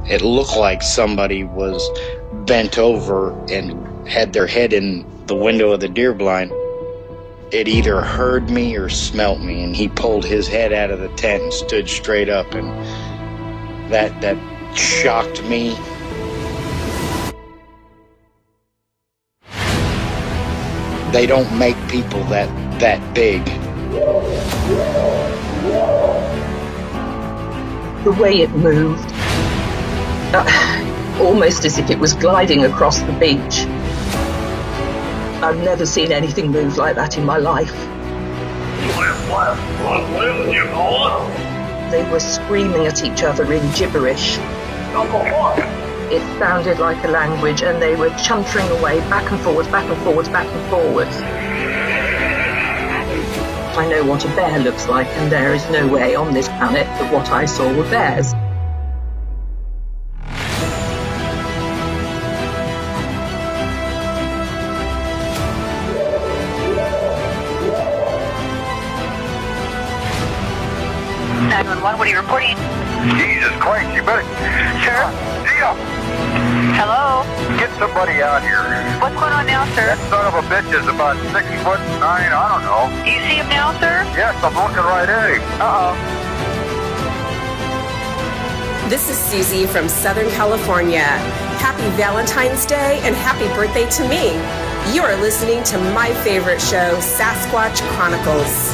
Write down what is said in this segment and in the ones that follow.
It looked like somebody was bent over and had their head in the window of the deer blind. It either heard me or smelt me, and he pulled his head out of the tent and stood straight up, and that shocked me. They don't make people that big. The way it moved, almost as if it was gliding across the beach. I've never seen anything move like that in my life. They were screaming at each other in gibberish. It sounded like a language, and they were chuntering away back and forwards, back and forwards, back and forwards. I know what a bear looks like, and there is no way on this planet that what I saw were bears. 911, what are you reporting? Jesus Christ, you better... Sir? Gia! Hello? Get somebody out here. What's going on now, sir? That son of a bitch is about 6'9", I don't know. Do you see him now, sir? Yes, I'm looking right at him. Uh-oh. This is Susie from Southern California. Happy Valentine's Day and happy birthday to me. You are listening to my favorite show, Sasquatch Chronicles.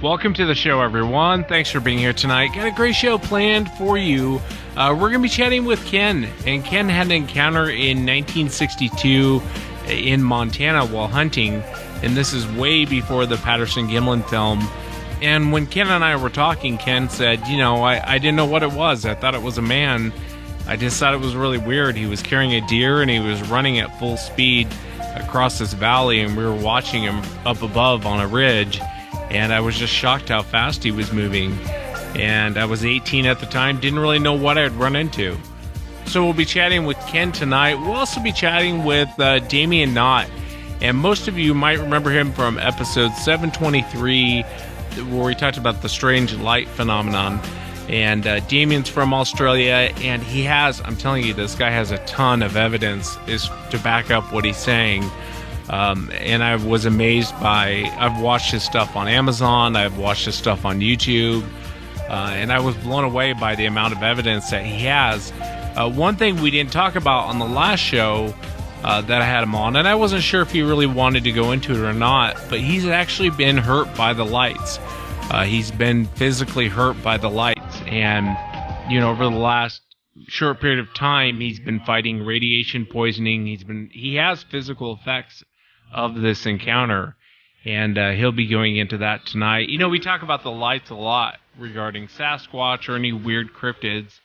Welcome to the show, everyone. Thanks for being here tonight. Got a great show planned for you. We're going to be chatting with Ken. And Ken had an encounter in 1962 in Montana while hunting. And this is way before the Patterson-Gimlin film. And when Ken and I were talking, Ken said, I didn't know what it was. I thought it was a man. I just thought it was really weird. He was carrying a deer and he was running at full speed across this valley. And we were watching him up above on a ridge. And I was just shocked how fast he was moving. And I was 18 at the time, didn't really know what I'd run into. So we'll be chatting with Ken tonight. We'll also be chatting with Damien Nott. And most of you might remember him from episode 723, where we talked about the strange light phenomenon. And Damien's from Australia, and he has, I'm telling you, this guy has a ton of evidence to back up what he's saying. And I was amazed I've watched his stuff on Amazon, I've watched his stuff on YouTube, and I was blown away by the amount of evidence that he has. One thing we didn't talk about on the last show that I had him on, and I wasn't sure if he really wanted to go into it or not, but he's actually been hurt by the lights. He's been physically hurt by the lights, and, over the last short period of time, he's been fighting radiation poisoning. He has physical effects of this encounter, and he'll be going into that tonight. We talk about the lights a lot regarding Sasquatch or any weird cryptids.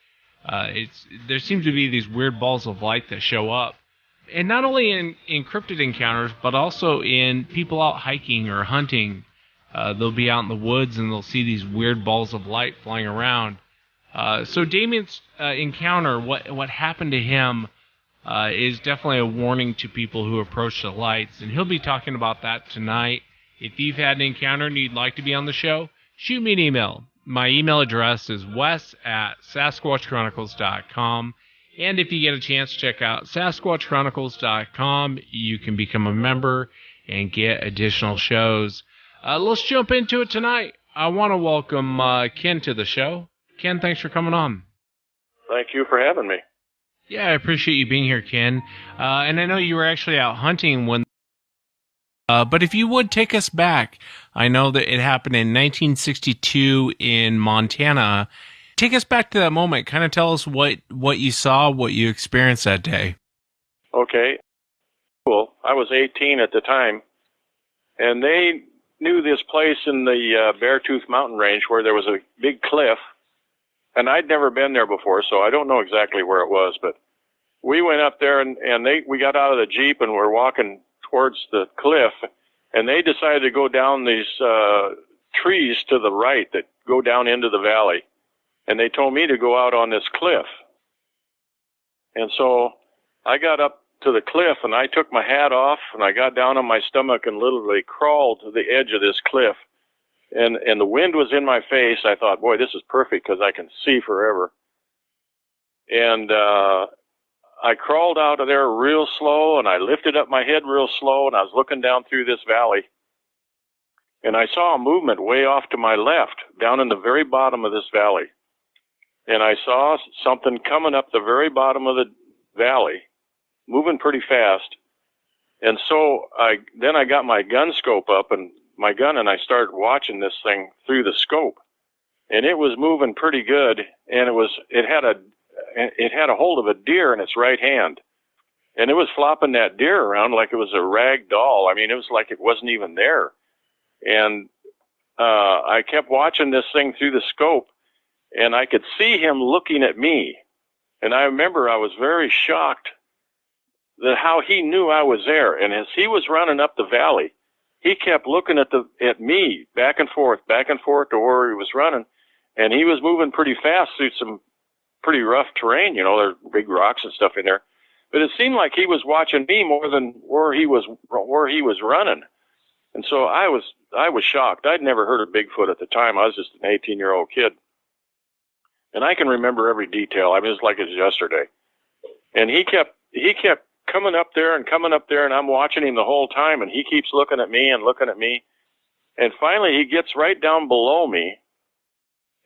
There seems to be these weird balls of light that show up, and not only in cryptid encounters, but also in people out hiking or hunting. They'll be out in the woods and they'll see these weird balls of light flying around. So Damien's encounter, what happened to him, is definitely a warning to people who approach the lights, and he'll be talking about that tonight. If you've had an encounter and you'd like to be on the show, shoot me an email. My email address is wes@sasquatchchronicles.com, and if you get a chance, check out sasquatchchronicles.com. You can become a member and get additional shows. Let's jump into it tonight. I want to welcome Ken to the show. Ken, thanks for coming on. Thank you for having me. Yeah, I appreciate you being here, Ken. And I know you were actually out hunting when... but if you would take us back, I know that it happened in 1962 in Montana. Take us back to that moment. Kind of tell us what you saw, what you experienced that day. Okay. Cool. I was 18 at the time, and they knew this place in the Beartooth Mountain Range where there was a big cliff. And I'd never been there before, so I don't know exactly where it was, but we went up there and we got out of the Jeep and we're walking towards the cliff, and they decided to go down these trees to the right that go down into the valley. And they told me to go out on this cliff. And so I got up to the cliff, and I took my hat off, and I got down on my stomach and literally crawled to the edge of this cliff. And the wind was in my face. I thought, boy, this is perfect because I can see forever. And I crawled out of there real slow, and I lifted up my head real slow, and I was looking down through this valley. And I saw a movement way off to my left, down in the very bottom of this valley. And I saw something coming up the very bottom of the valley, moving pretty fast. And so then I got my gun scope up and my gun, and I started watching this thing through the scope. And it was moving pretty good, and it had a hold of a deer in its right hand. And it was flopping that deer around like it was a rag doll. I mean, it was like it wasn't even there. And I kept watching this thing through the scope, and I could see him looking at me. And I remember I was very shocked that how he knew I was there. And as he was running up the valley, he kept looking at me back and forth to where he was running. And he was moving pretty fast through some pretty rough terrain. You know, there's big rocks and stuff in there. But it seemed like he was watching me more than where he was running. And so I was shocked. I'd never heard of Bigfoot at the time. I was just an 18-year-old kid. And I can remember every detail. I mean, it's like it was yesterday. And he kept coming up there, and I'm watching him the whole time, and he keeps looking at me. And finally, he gets right down below me,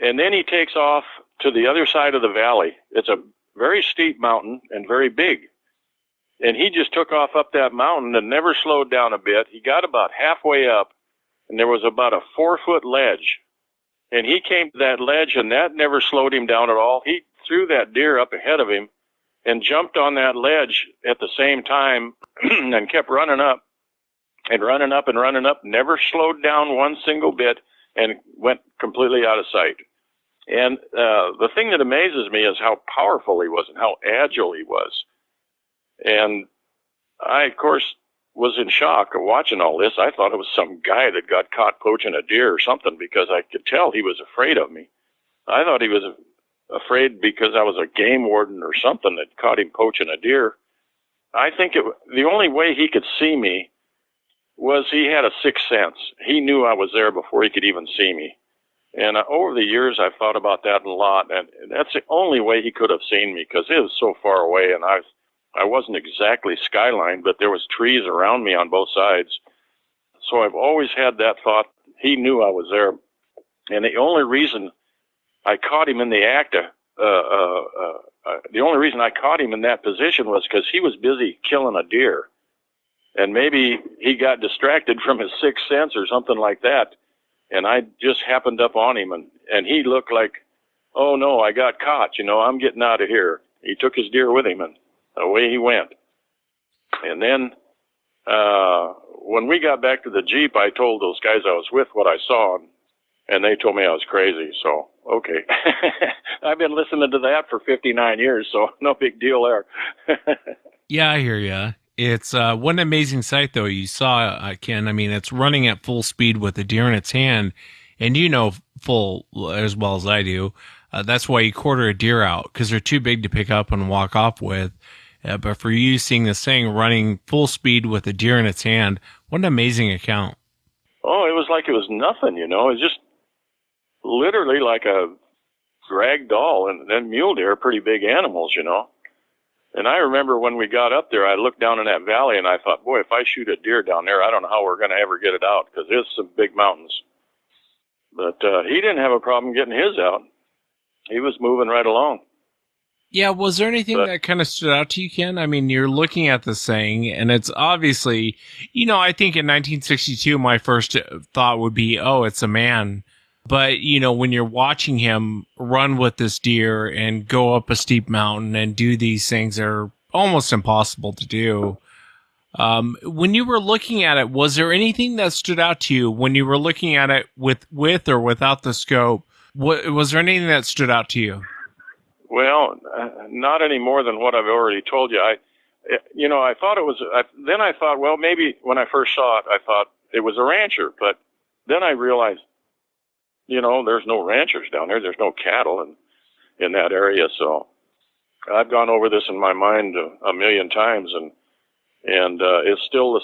and then he takes off to the other side of the valley. It's a very steep mountain and very big. And he just took off up that mountain and never slowed down a bit. He got about halfway up, and there was about a 4-foot ledge. And he came to that ledge, and that never slowed him down at all. He threw that deer up ahead of him and jumped on that ledge at the same time and kept running up, never slowed down one single bit, and went completely out of sight. And the thing that amazes me is how powerful he was and how agile he was. And I, of course, was in shock of watching all this. I thought it was some guy that got caught poaching a deer or something, because I could tell he was afraid of me. I thought he was afraid because I was a game warden or something that caught him poaching a deer. I think the only way he could see me was he had a sixth sense. He knew I was there before he could even see me. And over the years, I've thought about that a lot, and that's the only way he could have seen me, because it was so far away, and I wasn't exactly skyline, but there was trees around me on both sides. So I've always had that thought. He knew I was there. And the only reason I caught him in the act, the only reason I caught him in that position was because he was busy killing a deer. And maybe he got distracted from his sixth sense or something like that. And I just happened up on him, and he looked like, oh no, I got caught, I'm getting out of here. He took his deer with him, and away he went. And then when we got back to the Jeep, I told those guys I was with what I saw, and they told me I was crazy. So, okay. I've been listening to that for 59 years, so no big deal there. Yeah, I hear ya. It's what an amazing sight, though, you saw, Ken. I mean, it's running at full speed with a deer in its hand, and full as well as I do. That's why you quarter a deer out, because they're too big to pick up and walk off with. But for you seeing this thing running full speed with a deer in its hand, what an amazing account. Oh, it was like it was nothing, It was just literally like a rag doll. And then mule deer are pretty big animals, And I remember when we got up there, I looked down in that valley, and I thought, boy, if I shoot a deer down there, I don't know how we're going to ever get it out, because there's some big mountains. But he didn't have a problem getting his out. He was moving right along. Yeah, was there anything that kind of stood out to you, Ken? I mean, you're looking at this thing, and it's obviously, I think in 1962, my first thought would be, oh, it's a man. But, when you're watching him run with this deer and go up a steep mountain and do these things that are almost impossible to do, when you were looking at it, was there anything that stood out to you when you were looking at it with or without the scope? Was there anything that stood out to you? Well, not any more than what I've already told you. I thought it was, then I thought, well, maybe when I first saw it, I thought it was a rancher, but then I realized there's no ranchers down there. There's no cattle in that area. So I've gone over this in my mind a million times, and it's still the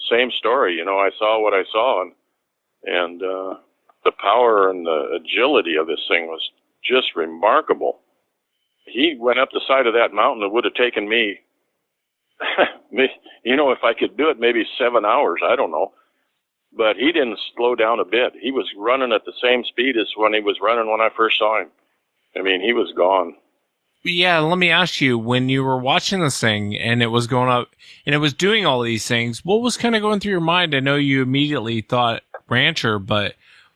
same story. I saw what I saw, and the power and the agility of this thing was just remarkable. He went up the side of that mountain. It would have taken me, if I could do it, maybe 7 hours. I don't know. But he didn't slow down a bit. He was running at the same speed as when he was running when I first saw him. I mean, he was gone. Yeah, let me ask you, when you were watching this thing and it was going up and it was doing all these things, what was kind of going through your mind? I know you immediately thought rancher, but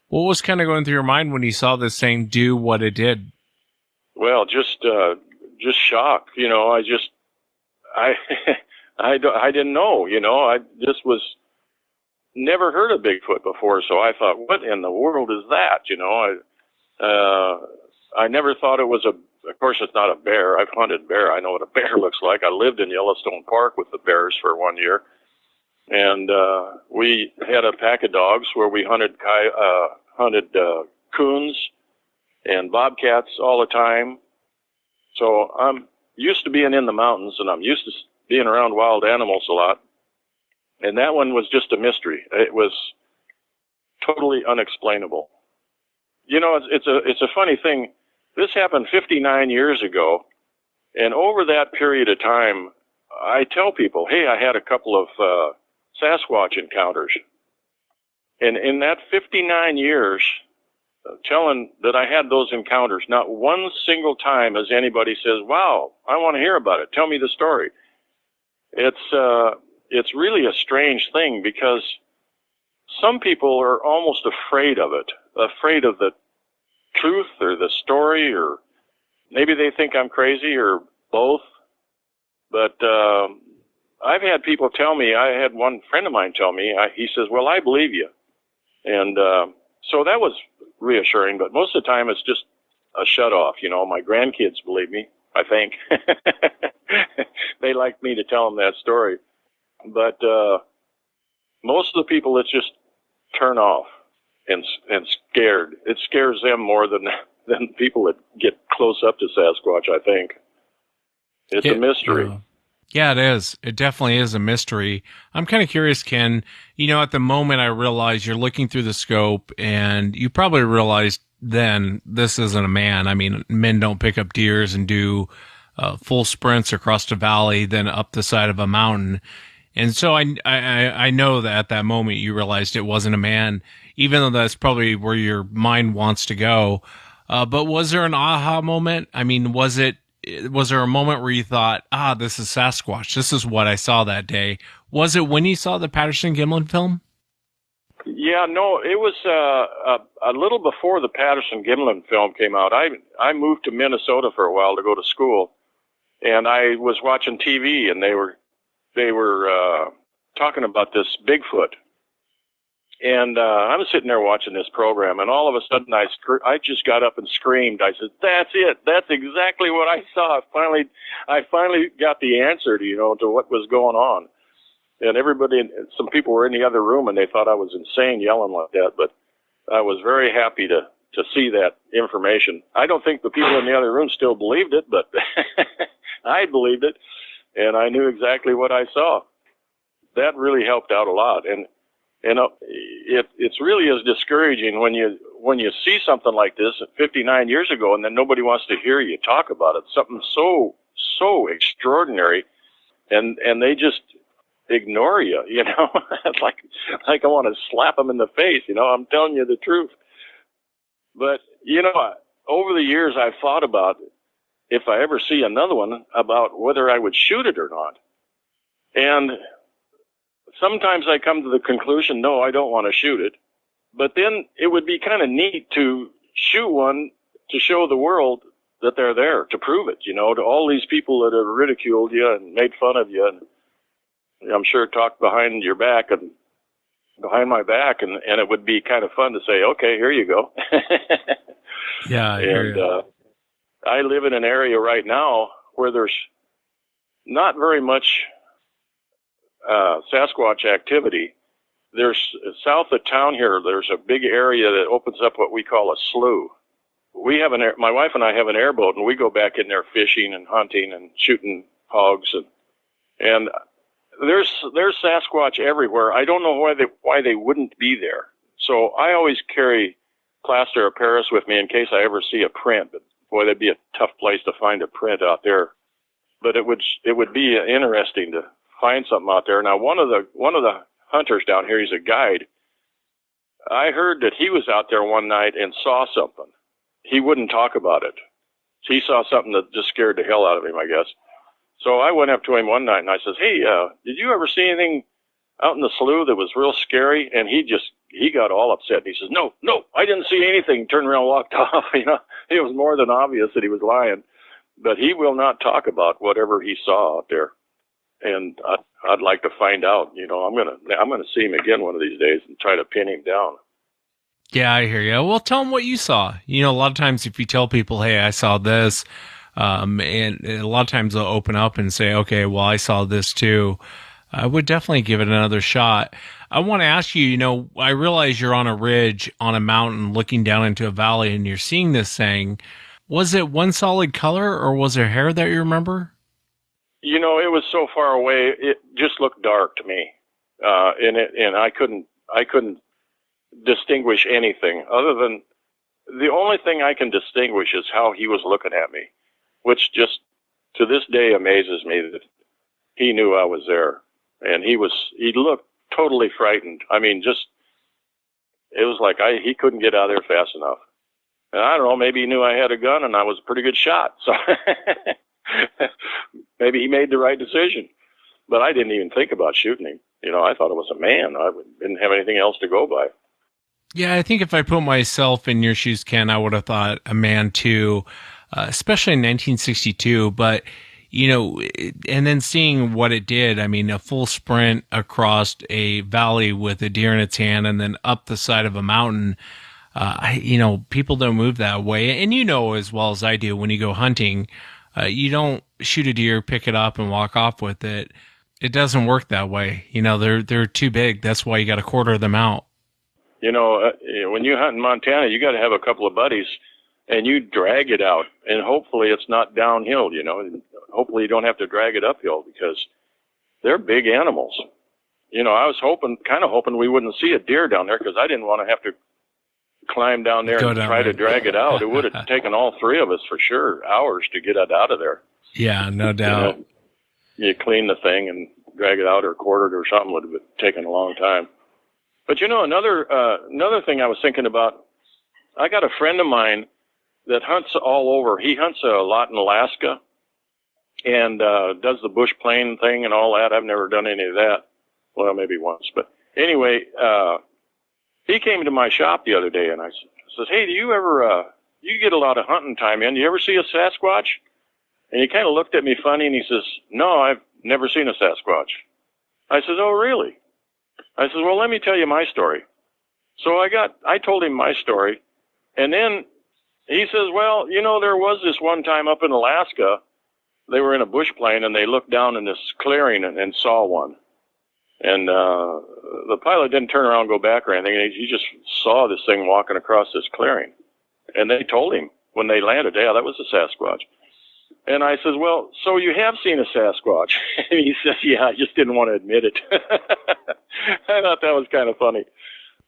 what was kind of going through your mind when you saw this thing do what it did? Well, just shock. I didn't know. I just was never heard of Bigfoot before, so I thought, what in the world is that? I never thought it was of course it's not a bear. I've hunted bear. I know what a bear looks like. I lived in Yellowstone Park with the bears for 1 year. And we had a pack of dogs where we hunted coons and bobcats all the time. So I'm used to being in the mountains, and I'm used to being around wild animals a lot. And that one was just a mystery. It was totally unexplainable. It's a funny thing. This happened 59 years ago, and over that period of time, I tell people, hey, I had a couple of Sasquatch encounters. And in that 59 years, telling that I had those encounters, not one single time has anybody says, wow, I want to hear about it. Tell me the story. It's really a strange thing, because some people are almost afraid of it, afraid of the truth or the story, or maybe they think I'm crazy, or both. But I've had people tell me, I had one friend of mine tell me, he says, well, I believe you. And so that was reassuring, but most of the time it's just a shut-off. My grandkids believe me, I think. They like me to tell them that story. But most of the people, it's just turn off and scared. It scares them more than people that get close up to Sasquatch, I think. It's a mystery. Yeah, it is. It definitely is a mystery. I'm kind of curious, Ken, at the moment I realize you're looking through the scope, and you probably realized then this isn't a man. I mean, men don't pick up deers and do full sprints across the valley, then up the side of a mountain. And so I know that at that moment you realized it wasn't a man, even though that's probably where your mind wants to go. But was there an aha moment? I mean, was there a moment where you thought, this is Sasquatch, this is what I saw that day? Was it when you saw the Patterson-Gimlin film? Yeah, no, it was a little before the Patterson-Gimlin film came out. I moved to Minnesota for a while to go to school, and I was watching TV, and they were talking about this Bigfoot. And I was sitting there watching this program, and all of a sudden I just got up and screamed. I said, "That's it! That's exactly what I saw! I finally got the answer to what was going on." And some people were in the other room, and they thought I was insane yelling like that. But I was very happy to see that information. I don't think the people in the other room still believed it, but I believed it, and I knew exactly what I saw. That really helped out a lot, and it's really is discouraging when you see something like this 59 years ago, and then nobody wants to hear you talk about it. Something so extraordinary, and they just ignore you. It's like I want to slap them in the face. I'm telling you the truth. But over the years, I've thought about, if I ever see another one, about whether I would shoot it or not, and sometimes I come to the conclusion, no, I don't want to shoot it. But then it would be kind of neat to shoot one to show the world that they're there, to prove it, to all these people that have ridiculed you and made fun of you, and I'm sure talked behind your back and behind my back, and it would be kind of fun to say, okay, here you go. Yeah, and I live in an area right now where there's not very much Sasquatch activity. there's south of town here, there's a big area that opens up what we call a slough. We have my wife and I have an airboat, and we go back in there fishing and hunting and shooting hogs, and there's Sasquatch everywhere. I don't know why they wouldn't be there. So I always carry plaster of Paris with me in case I ever see a print. But boy, that'd be a tough place to find a print out there. But it would be interesting to find something out there. Now, one of the hunters down here, he's a guide. I heard that he was out there one night and saw something. He wouldn't talk about it. He saw something that just scared the hell out of him, I guess. So I went up to him one night and I says, "Hey, did you ever see anything out in the slough that was real scary?" And he got all upset. He says, No, I didn't see anything." Turned around and walked off. It was more than obvious that he was lying. But he will not talk about whatever he saw out there. And I'd like to find out. I'm gonna see him again one of these days and try to pin him down. Yeah, I hear you. Well, tell them what you saw. A lot of times if you tell people, "Hey, I saw this," and a lot of times they'll open up and say, "Okay, well, I saw this too." I would definitely give it another shot. I want to ask you, I realize you're on a ridge on a mountain looking down into a valley and you're seeing this thing. Was it one solid color or was there hair that you remember? It was so far away, it just looked dark to me. And I couldn't distinguish anything other than the only thing I can distinguish is how he was looking at me, which just to this day amazes me that he knew I was there. And he looked totally frightened. I mean, it was like he couldn't get out of there fast enough. And I don't know, maybe he knew I had a gun and I was a pretty good shot. So maybe he made the right decision. But I didn't even think about shooting him. I thought it was a man. I didn't have anything else to go by. Yeah, I think if I put myself in your shoes, Ken, I would have thought a man too, especially in 1962. But, and then seeing what it did, I mean, a full sprint across a valley with a deer in its hand and then up the side of a mountain, people don't move that way. And as well as I do, when you go hunting, you don't shoot a deer, pick it up and walk off with it. It doesn't work that way. They're too big. That's why you got to quarter them out. When you hunt in Montana, you got to have a couple of buddies and you drag it out and hopefully it's not downhill, and hopefully you don't have to drag it uphill because they're big animals. I was kind of hoping we wouldn't see a deer down there because I didn't want to have to climb down there and try to drag it out. It would have taken all three of us for sure hours to get it out of there. Yeah, no doubt. You clean the thing and drag it out or quarter it or something would have taken a long time. But another thing I was thinking about, I got a friend of mine that hunts all over. He hunts a lot in Alaska and does the bush plane thing and all that. I've never done any of that. Well, maybe once. But anyway, he came to my shop the other day and I says, "Hey, do you ever, you get a lot of hunting time in. Do you ever see a Sasquatch?" And he kind of looked at me funny and he says, "No, I've never seen a Sasquatch." I says, "Oh, really?" I says, "Well, let me tell you my story." So I told him my story. And then he says, "Well, there was this one time up in Alaska, they were in a bush plane and they looked down in this clearing and saw one. And the pilot didn't turn around and go back or anything. He just saw this thing walking across this clearing. And they told him when they landed, yeah, that was a Sasquatch." And I says, "Well, so you have seen a Sasquatch?" And he says, "Yeah, I just didn't want to admit it." I thought that was kind of funny.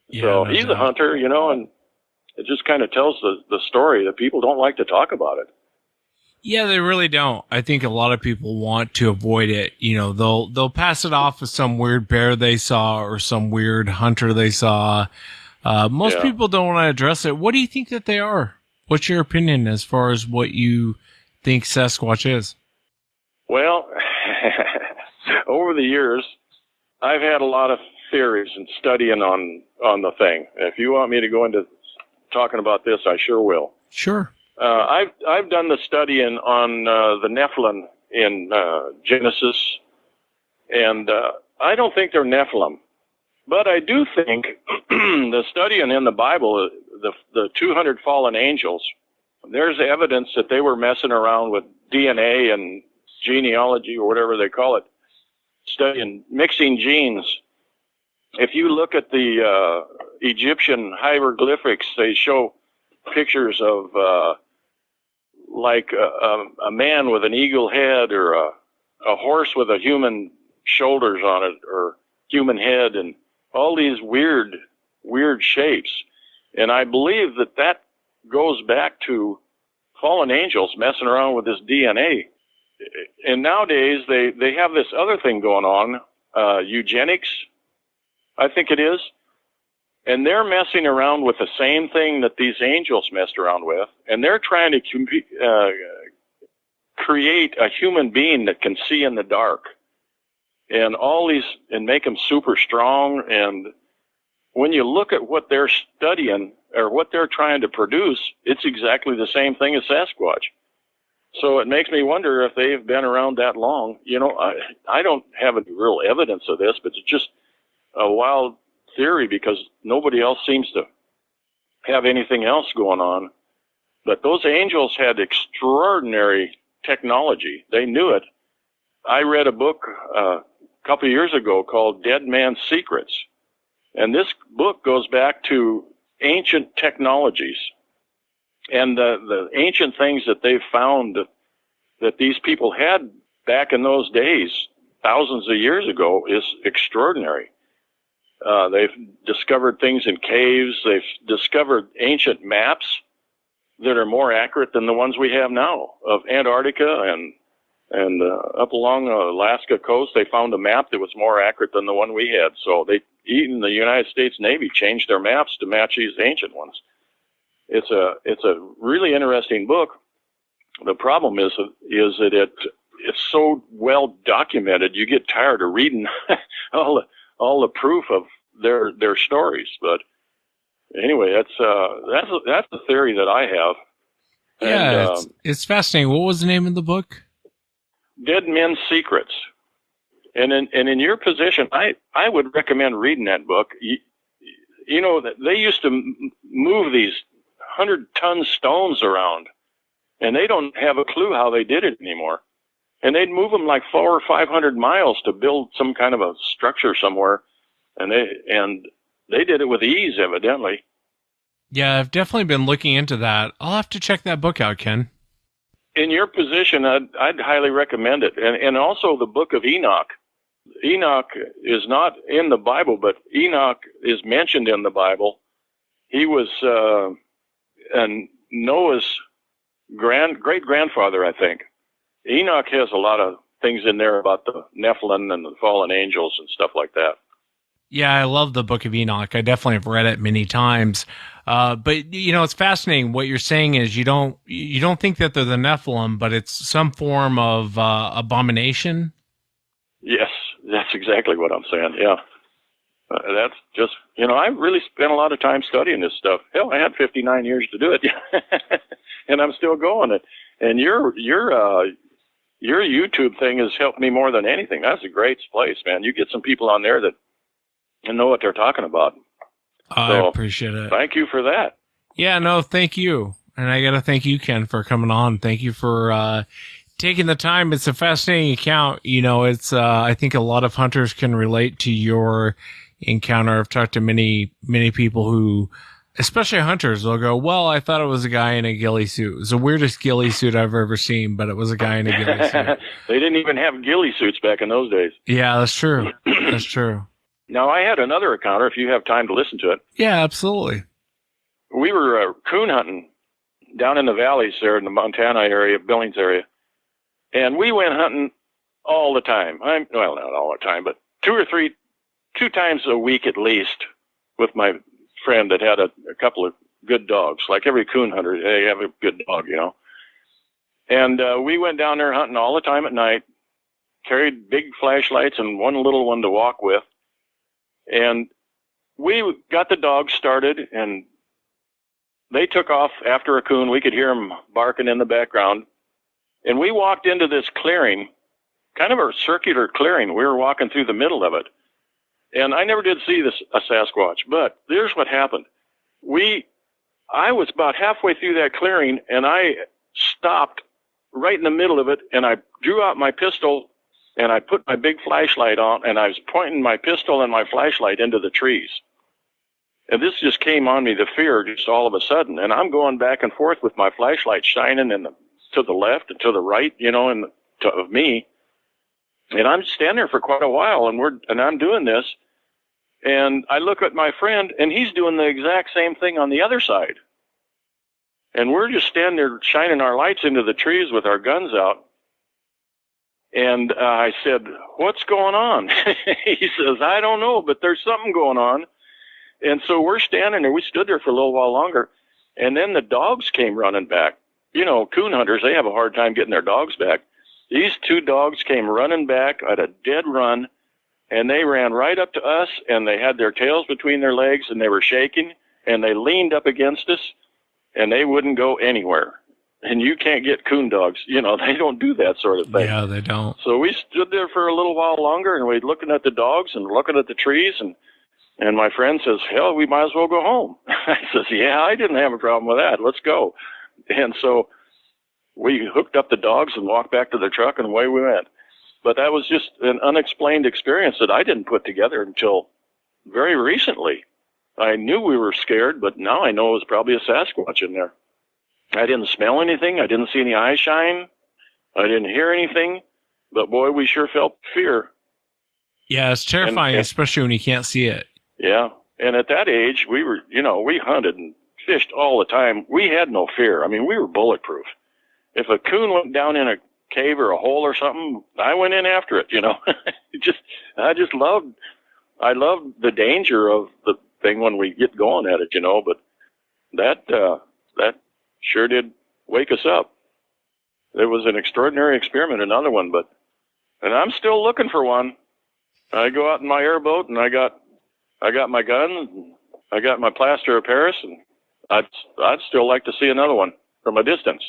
Yeah, so he's a hunter, and it just kind of tells the story that people don't like to talk about it. Yeah, they really don't. I think a lot of people want to avoid it. They'll pass it off as some weird bear they saw or some weird hunter they saw. Most people don't want to address it. What do you think that they are? What's your opinion as far as what you think Sasquatch is? Well, over the years, I've had a lot of theories and studying on the thing. If you want me to go into talking about this, I sure will. Sure. I've done the studying on the Nephilim in Genesis, and I don't think they're Nephilim, but I do think the studying in the Bible, the 200 fallen angels, there's evidence that they were messing around with DNA and genealogy or whatever they call it, studying, mixing genes. if you look at the Egyptian hieroglyphics, they show pictures of like a man with an eagle head, or a horse with a human shoulders on it, or human head, and all these weird shapes. And I believe that goes back to fallen angels messing around with this DNA. And nowadays they have this other thing going on, eugenics, I think it is. And they're messing around with the same thing that these angels messed around with. And they're trying to create a human being that can see in the dark. And and make them super strong. And when you look at what they're studying, or what they're trying to produce, it's exactly the same thing as Sasquatch. So it makes me wonder if they've been around that long. I don't have any real evidence of this, but it's just a wild theory because nobody else seems to have anything else going on. But those angels had extraordinary technology. They knew it. I read a book a couple of years ago called Dead Man's Secrets. And this book goes back to ancient technologies. And the ancient things that they've found that these people had back in those days, thousands of years ago, is extraordinary. They've discovered things in caves. They've discovered ancient maps that are more accurate than the ones we have now of Antarctica and up along the Alaska coast. They found a map that was more accurate than the one we had. So even the United States Navy changed their maps to match these ancient ones. It's a really interesting book. The problem is that it's so well documented. You get tired of reading all the proof of their stories. But anyway, that's the theory that I have. Yeah, it's fascinating. What was the name of the book? Dead Men's Secrets. And in your position, I would recommend reading that book. You know that they used to move these 100-ton stones around, and they don't have a clue how they did it anymore. And they'd move them like 400 or 500 miles to build some kind of a structure somewhere, and they did it with ease, evidently. Yeah, I've definitely been looking into that. I'll have to check that book out, Ken. In your position, I'd highly recommend it, and also the Book of Enoch. Enoch is not in the Bible, but Enoch is mentioned in the Bible. He was Noah's great-grandfather, I think. Enoch has a lot of things in there about the Nephilim and the fallen angels and stuff like that. Yeah, I love the Book of Enoch. I definitely have read it many times. But it's fascinating. What you're saying is you don't think that they're the Nephilim, but it's some form of abomination. Yes, that's exactly what I'm saying. Yeah, that's just I really spent a lot of time studying this stuff. Hell, I had 59 years to do it, and I'm still going it. And your YouTube thing has helped me more than anything. That's a great place, man. You get some people on there that know what they're talking about. I appreciate it. Thank you for that. Yeah, no, thank you. And I got to thank you, Ken, for coming on. Thank you for taking the time. It's a fascinating account. It's I think a lot of hunters can relate to your encounter. I've talked to many, many people who, especially hunters, they'll go, well, I thought it was a guy in a ghillie suit. It was the weirdest ghillie suit I've ever seen, but it was a guy in a ghillie suit. They didn't even have ghillie suits back in those days. Yeah, that's true. That's true. Now, I had another encounter, if you have time to listen to it. Yeah, absolutely. We were coon hunting down in the valleys there in the Montana area, Billings area. And we went hunting all the time. Well, not all the time, but two times a week at least with my friend that had a couple of good dogs. Like every coon hunter, they have a good dog, And we went down there hunting all the time at night, carried big flashlights and one little one to walk with. And we got the dogs started, and they took off after a coon. We could hear them barking in the background. And we walked into this clearing, kind of a circular clearing. We were walking through the middle of it. And I never did see a Sasquatch, but here's what happened. I was about halfway through that clearing, and I stopped right in the middle of it, and I drew out my pistol and I put my big flashlight on, and I was pointing my pistol and my flashlight into the trees. And this just came on me, the fear, just all of a sudden. And I'm going back and forth with my flashlight shining to the left and to the right, of me. And I'm standing there for quite a while, and I'm doing this. And I look at my friend, and he's doing the exact same thing on the other side. And we're just standing there shining our lights into the trees with our guns out. And I said, "What's going on?" He says, "I don't know, but there's something going on." And so we're standing there. We stood there for a little while longer. And then the dogs came running back. Coon hunters, they have a hard time getting their dogs back. These two dogs came running back at a dead run, and they ran right up to us, and they had their tails between their legs, and they were shaking, and they leaned up against us, and they wouldn't go anywhere. And you can't get coon dogs. They don't do that sort of thing. Yeah, they don't. So we stood there for a little while longer, and we looking at the dogs and looking at the trees, and my friend says, "Hell, we might as well go home." I says, "Yeah, I didn't have a problem with that. Let's go." And so we hooked up the dogs and walked back to the truck, and away we went. But that was just an unexplained experience that I didn't put together until very recently. I knew we were scared, but now I know it was probably a Sasquatch in there. I didn't smell anything. I didn't see any eyes shine. I didn't hear anything. But boy, we sure felt fear. Yeah, it's terrifying, especially when you can't see it. Yeah. And at that age, we were, we hunted and fished all the time. We had no fear. I mean, we were bulletproof. If a coon went down in a cave or a hole or something, I went in after it, I loved the danger of the thing when we get going at it, but that sure did wake us up. It was an extraordinary experiment, another one, and I'm still looking for one. I go out in my airboat, and I got my gun, and I got my plaster of Paris, and I'd still like to see another one from a distance.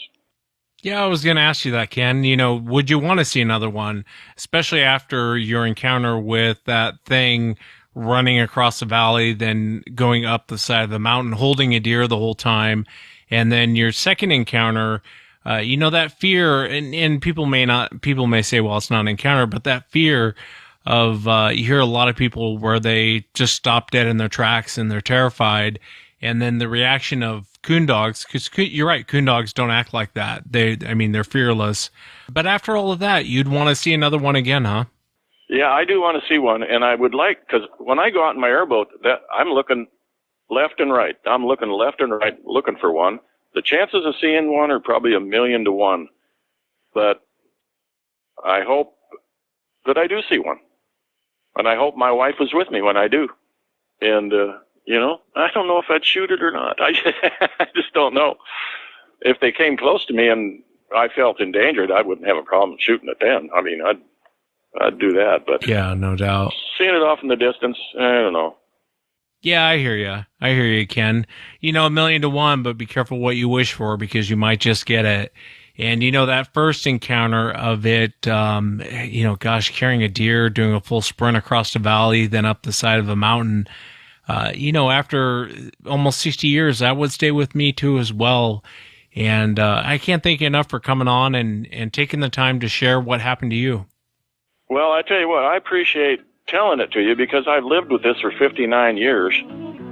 Yeah, I was going to ask you that, Ken. Would you want to see another one, especially after your encounter with that thing running across the valley, then going up the side of the mountain, holding a deer the whole time, and then your second encounter, that fear, and people may say, well, it's not an encounter, but that fear of, you hear a lot of people where they just stop dead in their tracks and they're terrified. And then the reaction of coon dogs, because you're right, coon dogs don't act like that. They're fearless. But after all of that, you'd want to see another one again, huh? Yeah, I do want to see one. And I would because when I go out in my airboat, I'm looking left and right. I'm looking left and right, looking for one. The chances of seeing one are probably 1,000,000 to 1. But I hope that I do see one. And I hope my wife is with me when I do. And, I don't know if I'd shoot it or not. I just don't know. If they came close to me and I felt endangered, I wouldn't have a problem shooting it then. I mean, I'd do that. But yeah, no doubt. Seeing it off in the distance, I don't know. Yeah, I hear you, Ken. 1,000,000 to 1, but be careful what you wish for, because you might just get it. And, that first encounter of it, carrying a deer, doing a full sprint across the valley, then up the side of a mountain, after almost 60 years, that would stay with me too as well. And I can't thank you enough for coming on and taking the time to share what happened to you. Well, I tell you what, I appreciate telling it to you, because I've lived with this for 59 years,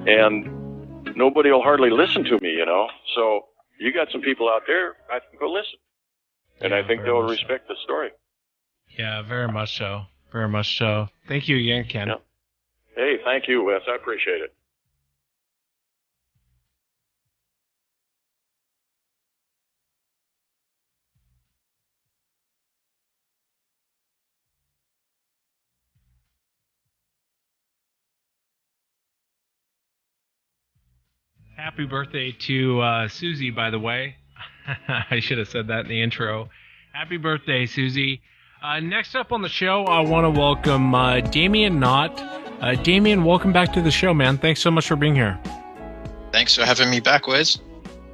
and nobody will hardly listen to me, So you got some people out there, I think, go listen. And I think they'll respect the story. Yeah, very much so. Very much so. Thank you again, Ken. Yeah. Hey, thank you, Wes. I appreciate it. Happy birthday to Susie, by the way. I should have said that in the intro. Happy birthday, Susie. Next up on the show, I want to welcome Damien Nott. Damien, welcome back to the show, man. Thanks so much for being here. Thanks for having me back, Wes.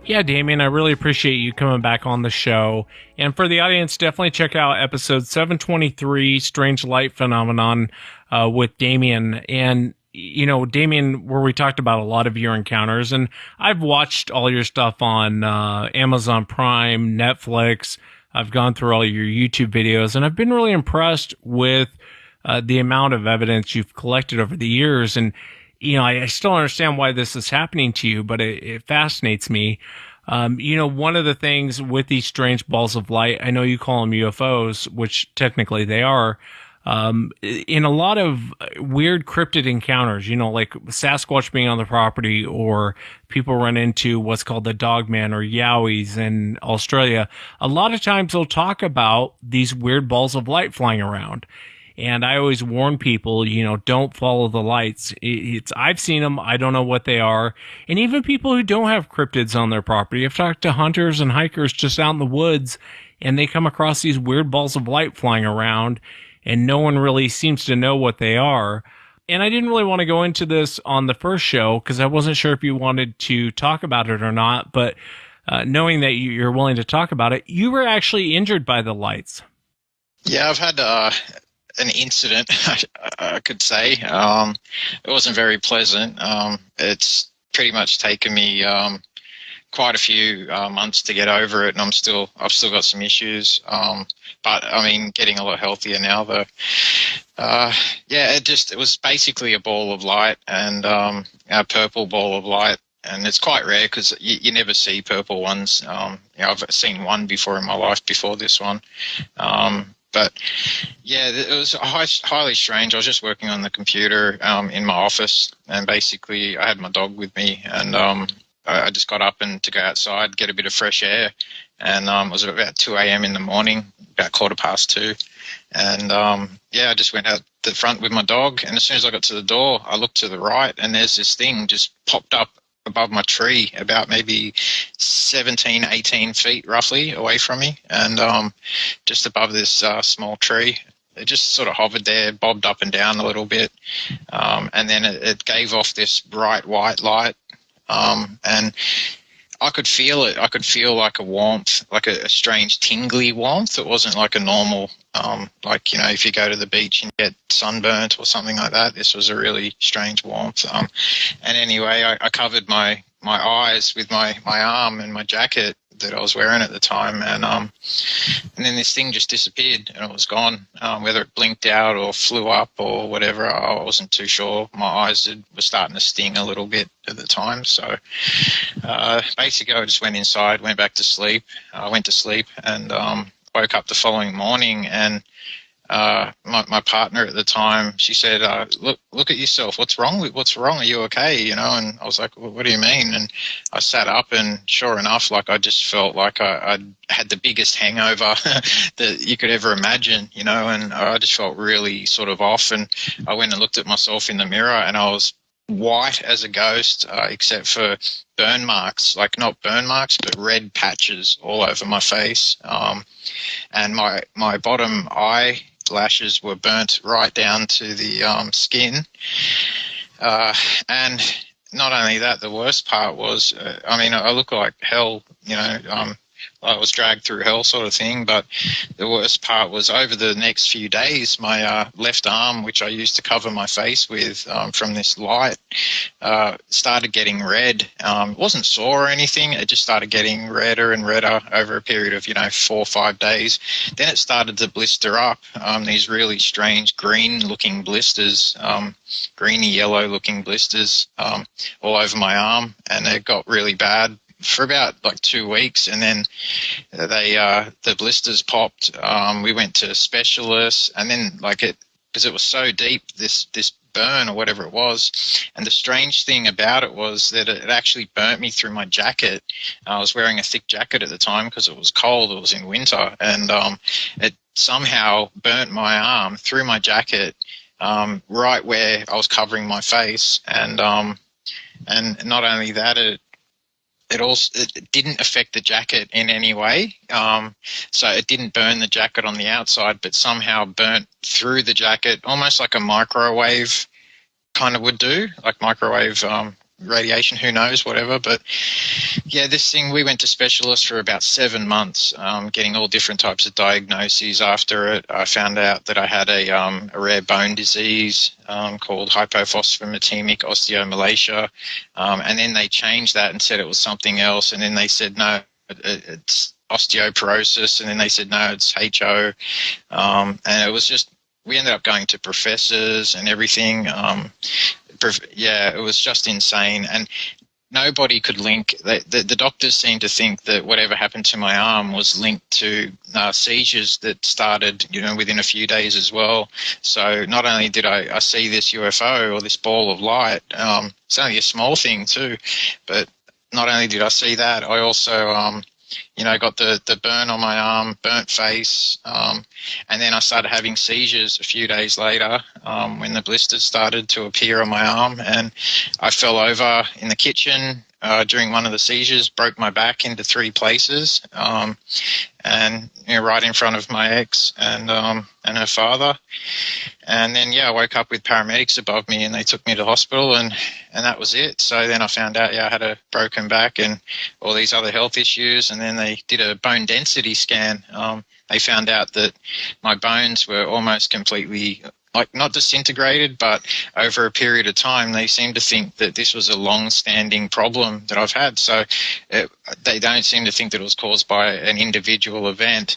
Yeah, Damien, I really appreciate you coming back on the show. And for the audience, definitely check out episode 723, Strange Light Phenomenon, with Damien. And, Damien, where we talked about a lot of your encounters. And I've watched all your stuff on Amazon Prime, Netflix, I've gone through all your YouTube videos, and I've been really impressed with the amount of evidence you've collected over the years. And, I still don't understand why this is happening to you, but it fascinates me. One of the things with these strange balls of light, I know you call them UFOs, which technically they are, in a lot of weird cryptid encounters, like Sasquatch being on the property, or people run into what's called the Dogman or Yowies in Australia. A lot of times they'll talk about these weird balls of light flying around. And I always warn people, don't follow the lights. I've seen them. I don't know what they are. And even people who don't have cryptids on their property, I've talked to hunters and hikers just out in the woods, and they come across these weird balls of light flying around, and no one really seems to know what they are. And I didn't really want to go into this on the first show because I wasn't sure if you wanted to talk about it or not. But knowing that you're willing to talk about it, you were actually injured by the lights. Yeah, I've had an incident, I could say. It wasn't very pleasant. It's pretty much taken me quite a few months to get over it, and I've still got some issues. But I mean, getting a lot healthier now though. It was basically a ball of light, and a purple ball of light, and it's quite rare because you never see purple ones. I've seen one before in my life before this one. But yeah, it was highly strange. I was just working on the computer in my office, and basically I had my dog with me, and I just got up and to go outside, get a bit of fresh air, and it was about 2 a.m. in the morning, about 2:15, and I just went out the front with my dog, and as soon as I got to the door, I looked to the right, and there's this thing just popped up above my tree, about maybe 17, 18 feet roughly away from me, and just above this small tree. It just sort of hovered there, bobbed up and down a little bit, and then it gave off this bright white light, and I could feel it. I could feel like a warmth, like a strange tingly warmth. It wasn't like a normal, if you go to the beach and get sunburnt or something like that. This was a really strange warmth. And anyway, I covered my eyes with my arm and my jacket that I was wearing at the time, and then this thing just disappeared and it was gone. Whether it blinked out or flew up or whatever, I wasn't too sure. My eyes were starting to sting a little bit at the time, so basically I just went inside, went back to sleep. I went to sleep and woke up the following morning, and my partner at the time, she said, look at yourself. What's wrong? Are you okay? And I was like, well, what do you mean? And I sat up, and sure enough, I just felt like I had the biggest hangover that you could ever imagine, and I just felt really sort of off. And I went and looked at myself in the mirror, and I was white as a ghost, except for burn marks, not burn marks, but red patches all over my face. And my bottom eye lashes were burnt right down to the skin. And not only that, the worst part was, I look like hell, I was dragged through hell sort of thing, but the worst part was over the next few days, my left arm, which I used to cover my face with from this light, started getting red. It wasn't sore or anything. It just started getting redder and redder over a period of, 4 or 5 days. Then it started to blister up, these really strange green-looking blisters, greeny yellow-looking blisters all over my arm, and it got really bad for about 2 weeks, and then the blisters popped. We went to specialists, and then because it was so deep, this burn or whatever it was. And the strange thing about it was that it actually burnt me through my jacket. I was wearing a thick jacket at the time because it was cold. It was in winter, and it somehow burnt my arm through my jacket, right where I was covering my face. And not only that, it didn't affect the jacket in any way. So it didn't burn the jacket on the outside, but somehow burnt through the jacket, almost like a microwave kind of would do, like microwave radiation, who knows, whatever. But yeah, this thing, we went to specialists for about 7 months, getting all different types of diagnoses. After it, I found out that I had a rare bone disease called hypophosphatemic osteomalacia, and then they changed that and said it was something else, and then they said no, it's osteoporosis, and then they said no, it's HO, and it was just, we ended up going to professors and everything. It was just insane, and nobody could link. The doctors seemed to think that whatever happened to my arm was linked to seizures that started, within a few days as well. So not only did I see this UFO or this ball of light, it's only a small thing too, but not only did I see that, I also got the burn on my arm, burnt face, and then I started having seizures a few days later when the blisters started to appear on my arm, and I fell over in the kitchen during one of the seizures, broke my back into 3 places, and right in front of my ex and her father. And then I woke up with paramedics above me, and they took me to hospital, and that was it. So then I found out I had a broken back and all these other health issues, and then they did a bone density scan. They found out that my bones were almost completely, not disintegrated, but over a period of time, they seem to think that this was a long-standing problem that I've had. So they don't seem to think that it was caused by an individual event,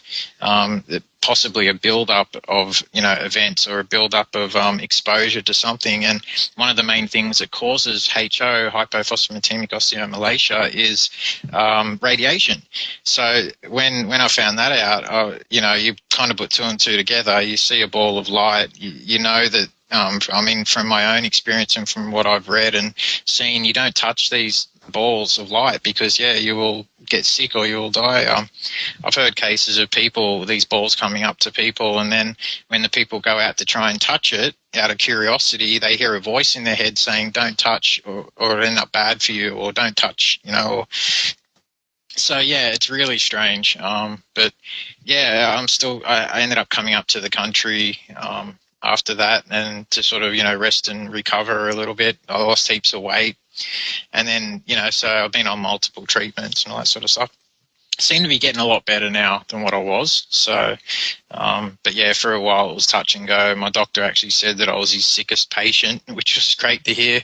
possibly a build-up of, events or a build-up of exposure to something. And one of the main things that causes HO, hypophosphatemic osteomalacia, is radiation. So when I found that out, you kind of put 2 and 2 together. You see a ball of light. You know that, from my own experience and from what I've read and seen, you don't touch these balls of light because, you will get sick or you will die. I've heard cases of people, these balls coming up to people, and then when the people go out to try and touch it, out of curiosity, they hear a voice in their head saying, don't touch or it'll end up bad for you, or don't touch, So, it's really strange. But, I ended up coming up to the country after that, and to sort of, rest and recover a little bit. I lost heaps of weight. And then, so I've been on multiple treatments and all that sort of stuff. Seem to be getting a lot better now than what I was. So, but for a while it was touch and go. My doctor actually said that I was his sickest patient, which was great to hear.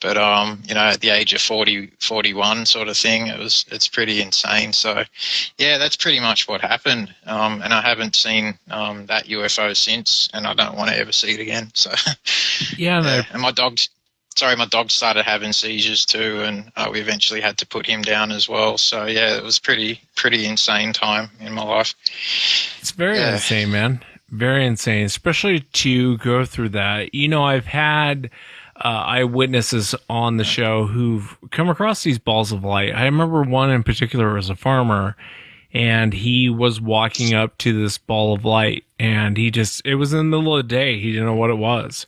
But, at the age of 40, 41 sort of thing, it's pretty insane. So, that's pretty much what happened. And I haven't seen that UFO since, and I don't want to ever see it again. So, and my dog started having seizures too, and we eventually had to put him down as well. So it was pretty insane time in my life. It's very insane, man. Very insane, especially to go through that. I've had eyewitnesses on the show who've come across these balls of light. I remember one in particular was a farmer, and he was walking up to this ball of light, and it was in the middle of the day. He didn't know what it was.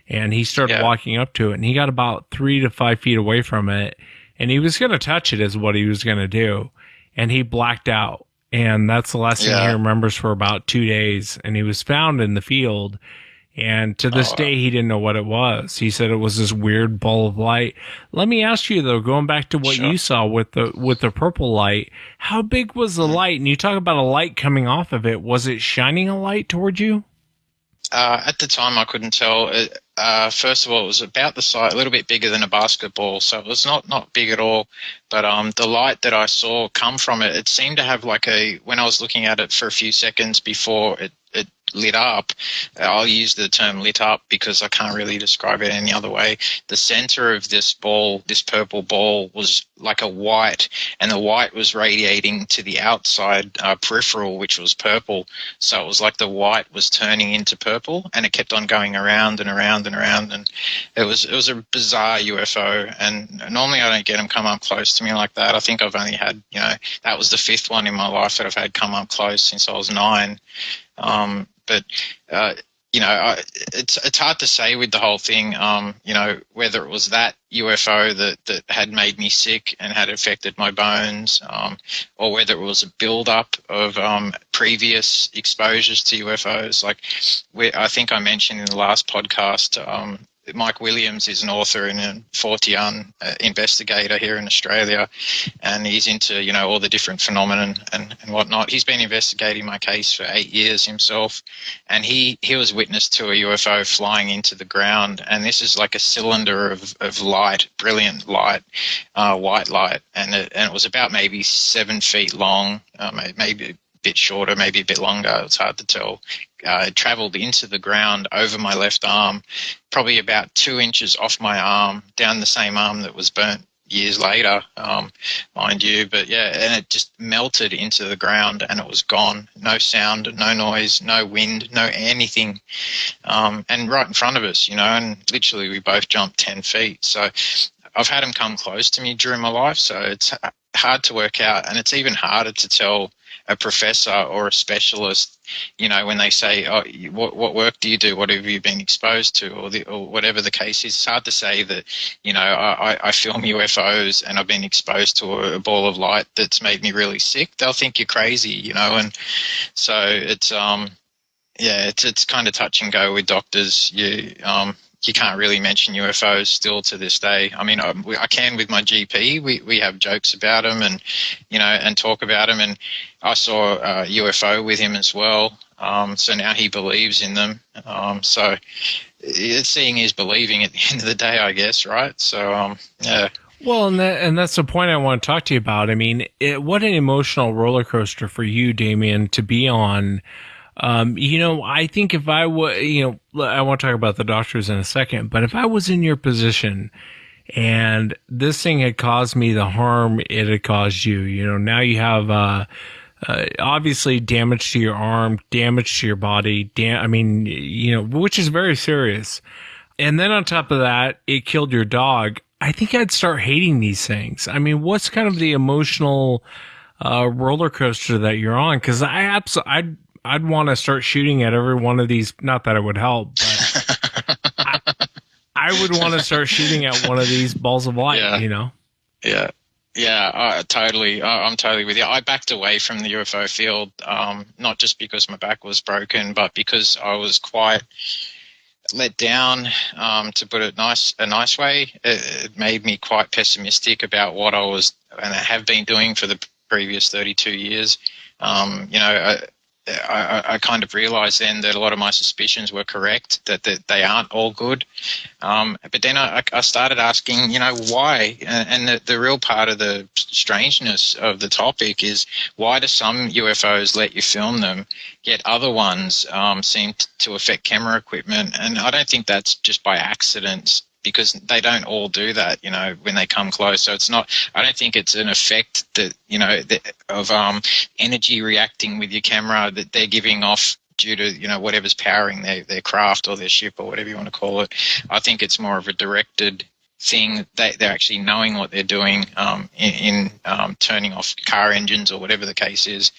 And he started walking up to it, and he got about 3 to 5 feet away from it, and he was going to touch it is what he was going to do. And he blacked out. And that's the last thing he remembers for about 2 days. And he was found in the field. And to this day, he didn't know what it was. He said it was this weird ball of light. Let me ask you though, going back to what you saw with the purple light, how big was the light? And you talk about a light coming off of it. Was it shining a light towards you? At the time, I couldn't tell. First of all, it was about the size, a little bit bigger than a basketball, so it was not big at all. But the light that I saw come from it, it seemed to have when I was looking at it for a few seconds before it lit up, I'll use the term lit up because I can't really describe it any other way. The center of this ball, this purple ball, was like a white, and the white was radiating to the outside peripheral, which was purple. So it was like the white was turning into purple, and it kept on going around and around and around. And it was a bizarre UFO. And normally I don't get them come up close to me like that. I think I've only had, that was the 5th one in my life that I've had come up close since I was 9. But it's hard to say with the whole thing, whether it was that UFO that had made me sick and had affected my bones, or whether it was a build-up of previous exposures to UFOs. I think I mentioned in the last podcast, Mike Williams is an author and a Fortean investigator here in Australia, and he's into, you know, all the different phenomena and whatnot. He's been investigating my case for 8 years himself, and he was witness to a UFO flying into the ground, and this is like a cylinder of light, brilliant light, white light, and it was about maybe 7 feet long, maybe a bit shorter, maybe a bit longer. It's hard to tell. It travelled into the ground over my left arm, probably about 2 inches off my arm, down the same arm that was burnt years later, mind you. But yeah, and it just melted into the ground and it was gone. No sound, no noise, no wind, no anything. And right in front of us, you know, and literally we both jumped 10 feet. So I've had them come close to me during my life, so it's hard to work out, and it's even harder to tell a professor or a specialist, you know, when they say, oh, what work do you do? What have you been exposed to? Or whatever the case is. It's hard to say that, you know, I film UFOs and I've been exposed to a ball of light that's made me really sick. They'll think you're crazy, you know, and so it's, it's kind of touch and go with doctors. You can't really mention UFOs still to this day. I mean, I can with my GP. We have jokes about them and, you know, and talk about them. And I saw a UFO with him as well. So now he believes in them. So it's seeing is believing at the end of the day, I guess, right? So, yeah. Well, and that's the point I want to talk to you about. I mean, what an emotional roller coaster for you, Damien, to be on. You know, I think if I was, you know, I won't talk about the doctors in a second, but if I was in your position and this thing had caused me the harm it had caused you, you know, now you have, obviously damage to your arm, damage to your body, I mean, you know, which is very serious. And then on top of that, it killed your dog. I think I'd start hating these things. I mean, what's kind of the emotional, roller coaster that you're on? Cause I'd want to start shooting at every one of these. Not that it would help, but I would want to start shooting at one of these balls of light, you know? Yeah, totally. I'm totally with you. I backed away from the UFO field, not just because my back was broken, but because I was quite let down, to put it a nice way. It made me quite pessimistic about what I was and I have been doing for the previous 32 years. You know, I kind of realized then that a lot of my suspicions were correct, that they aren't all good. But then I started asking, you know, why? And the real part of the strangeness of the topic is, why do some UFOs let you film them, yet other ones seem to affect camera equipment? And I don't think that's just by accident, because they don't all do that, you know, when they come close. So it's not, I don't think it's an effect that, you know, of energy reacting with your camera that they're giving off due to, you know, whatever's powering their craft or their ship or whatever you want to call it. I think it's more of a directed thing. They're actually knowing what they're doing in turning off car engines or whatever the case is.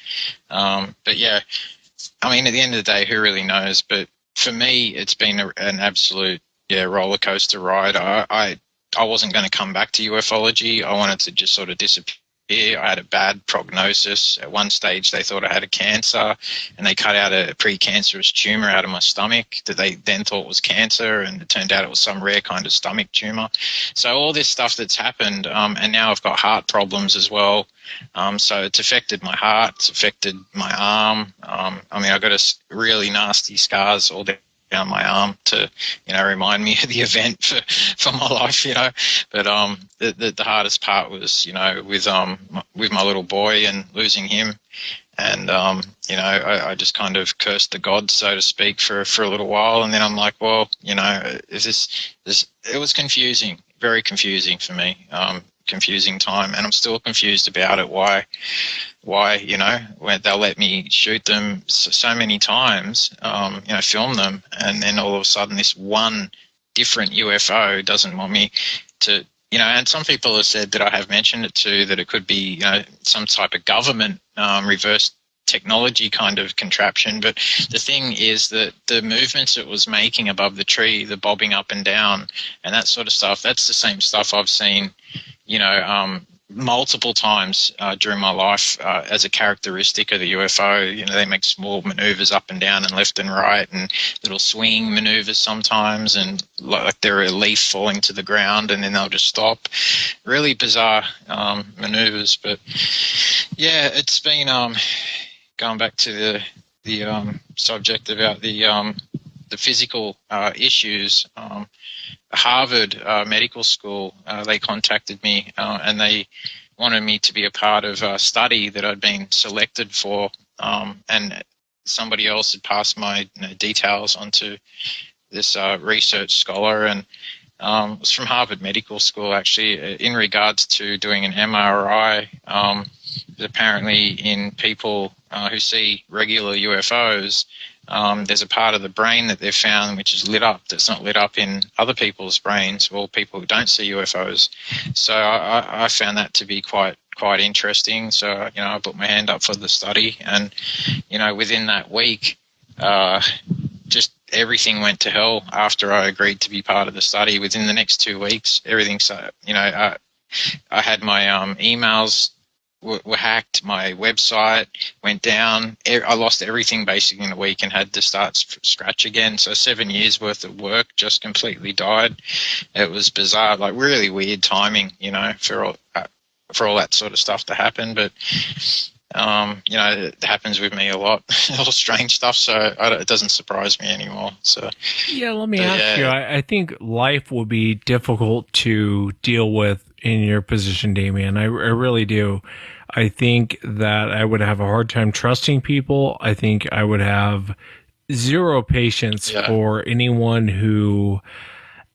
But yeah, I mean, at the end of the day, who really knows? But for me, it's been an absolute roller coaster ride. I wasn't going to come back to ufology. I wanted to just sort of disappear. I had a bad prognosis. At one stage, they thought I had a cancer, and they cut out a precancerous tumor out of my stomach that they then thought was cancer, and it turned out it was some rare kind of stomach tumor. So all this stuff that's happened, and now I've got heart problems as well. So it's affected my heart. It's affected my arm. I mean, I've got really nasty scars all down my arm to, you know, remind me of the event for my life, you know. But the hardest part was, you know, with my little boy and losing him, and you know, I just kind of cursed the gods, so to speak, for a little while, and then I'm like, well, you know, it was confusing, very confusing for me. Confusing time, and I'm still confused about it. Why, you know, when they'll let me shoot them so many times, you know, film them, and then all of a sudden this one different UFO doesn't want me to, you know. And some people have said that I have mentioned it too, that it could be, you know, some type of government reverse technology kind of contraption. But the thing is that the movements it was making above the tree, the bobbing up and down and that sort of stuff, that's the same stuff I've seen, you know, multiple times during my life as a characteristic of the UFO. You know, they make small maneuvers up and down and left and right, and little swinging maneuvers sometimes, and like they're a leaf falling to the ground and then they'll just stop. Really bizarre maneuvers. But yeah, it's been going back to the subject about the physical issues. Harvard Medical School, they contacted me and they wanted me to be a part of a study that I'd been selected for, and somebody else had passed my details onto this research scholar, and it was from Harvard Medical School actually, in regards to doing an MRI. Apparently in people who see regular UFOs, there's a part of the brain that they've found which is lit up that's not lit up in other people's brains, or people who don't see UFOs. So I found that to be quite interesting. So, you know, I put my hand up for the study, and, you know, within that week, just everything went to hell after I agreed to be part of the study. Within the next 2 weeks, everything, you know, I had my emails were hacked, my website went down, I lost everything basically in a week and had to start scratch again. So 7 years worth of work just completely died. It was bizarre, like really weird timing, you know, for all that sort of stuff to happen. But you know, it happens with me a lot, a lot of strange stuff, so it doesn't surprise me anymore. So yeah, let me ask you, I think life will be difficult to deal with in your position, Damien. I really do. I think that I would have a hard time trusting people. I think I would have zero patience for anyone who,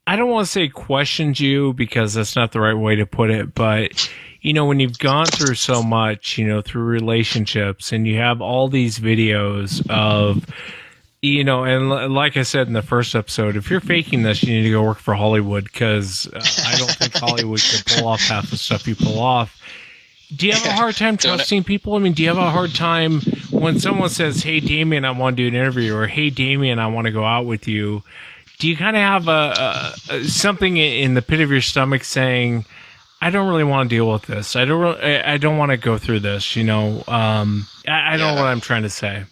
I don't want to say questions you, because that's not the right way to put it, but you know, when you've gone through so much, you know, through relationships, and you have all these videos of, you know, and like I said in the first episode, if you're faking this, you need to go work for Hollywood, because I don't think Hollywood can pull off half the stuff you pull off. Do you have a hard time trusting people? I mean, do you have a hard time when someone says, hey, Damien, I want to do an interview, or hey, Damien, I want to go out with you? Do you kind of have something in the pit of your stomach saying, I don't really want to deal with this. I don't want to go through this, you know? I don't know what I'm trying to say.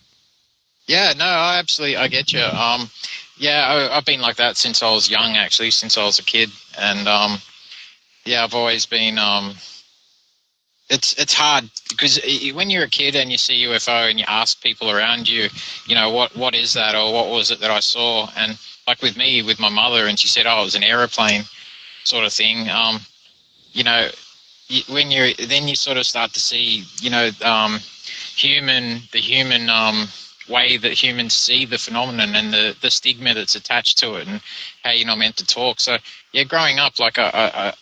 Yeah, no, I get you. Yeah, I've been like that since I was young, actually, since I was a kid. And, yeah, I've always been, it's hard because when you're a kid and you see UFO and you ask people around you, you know, what is that, or what was it that I saw? And like with me, with my mother, and she said, oh, it was an aeroplane sort of thing. You know, when then you sort of start to see, you know, the human way that humans see the phenomenon, and the stigma that's attached to it, and how you're not meant to talk. So yeah, growing up, like I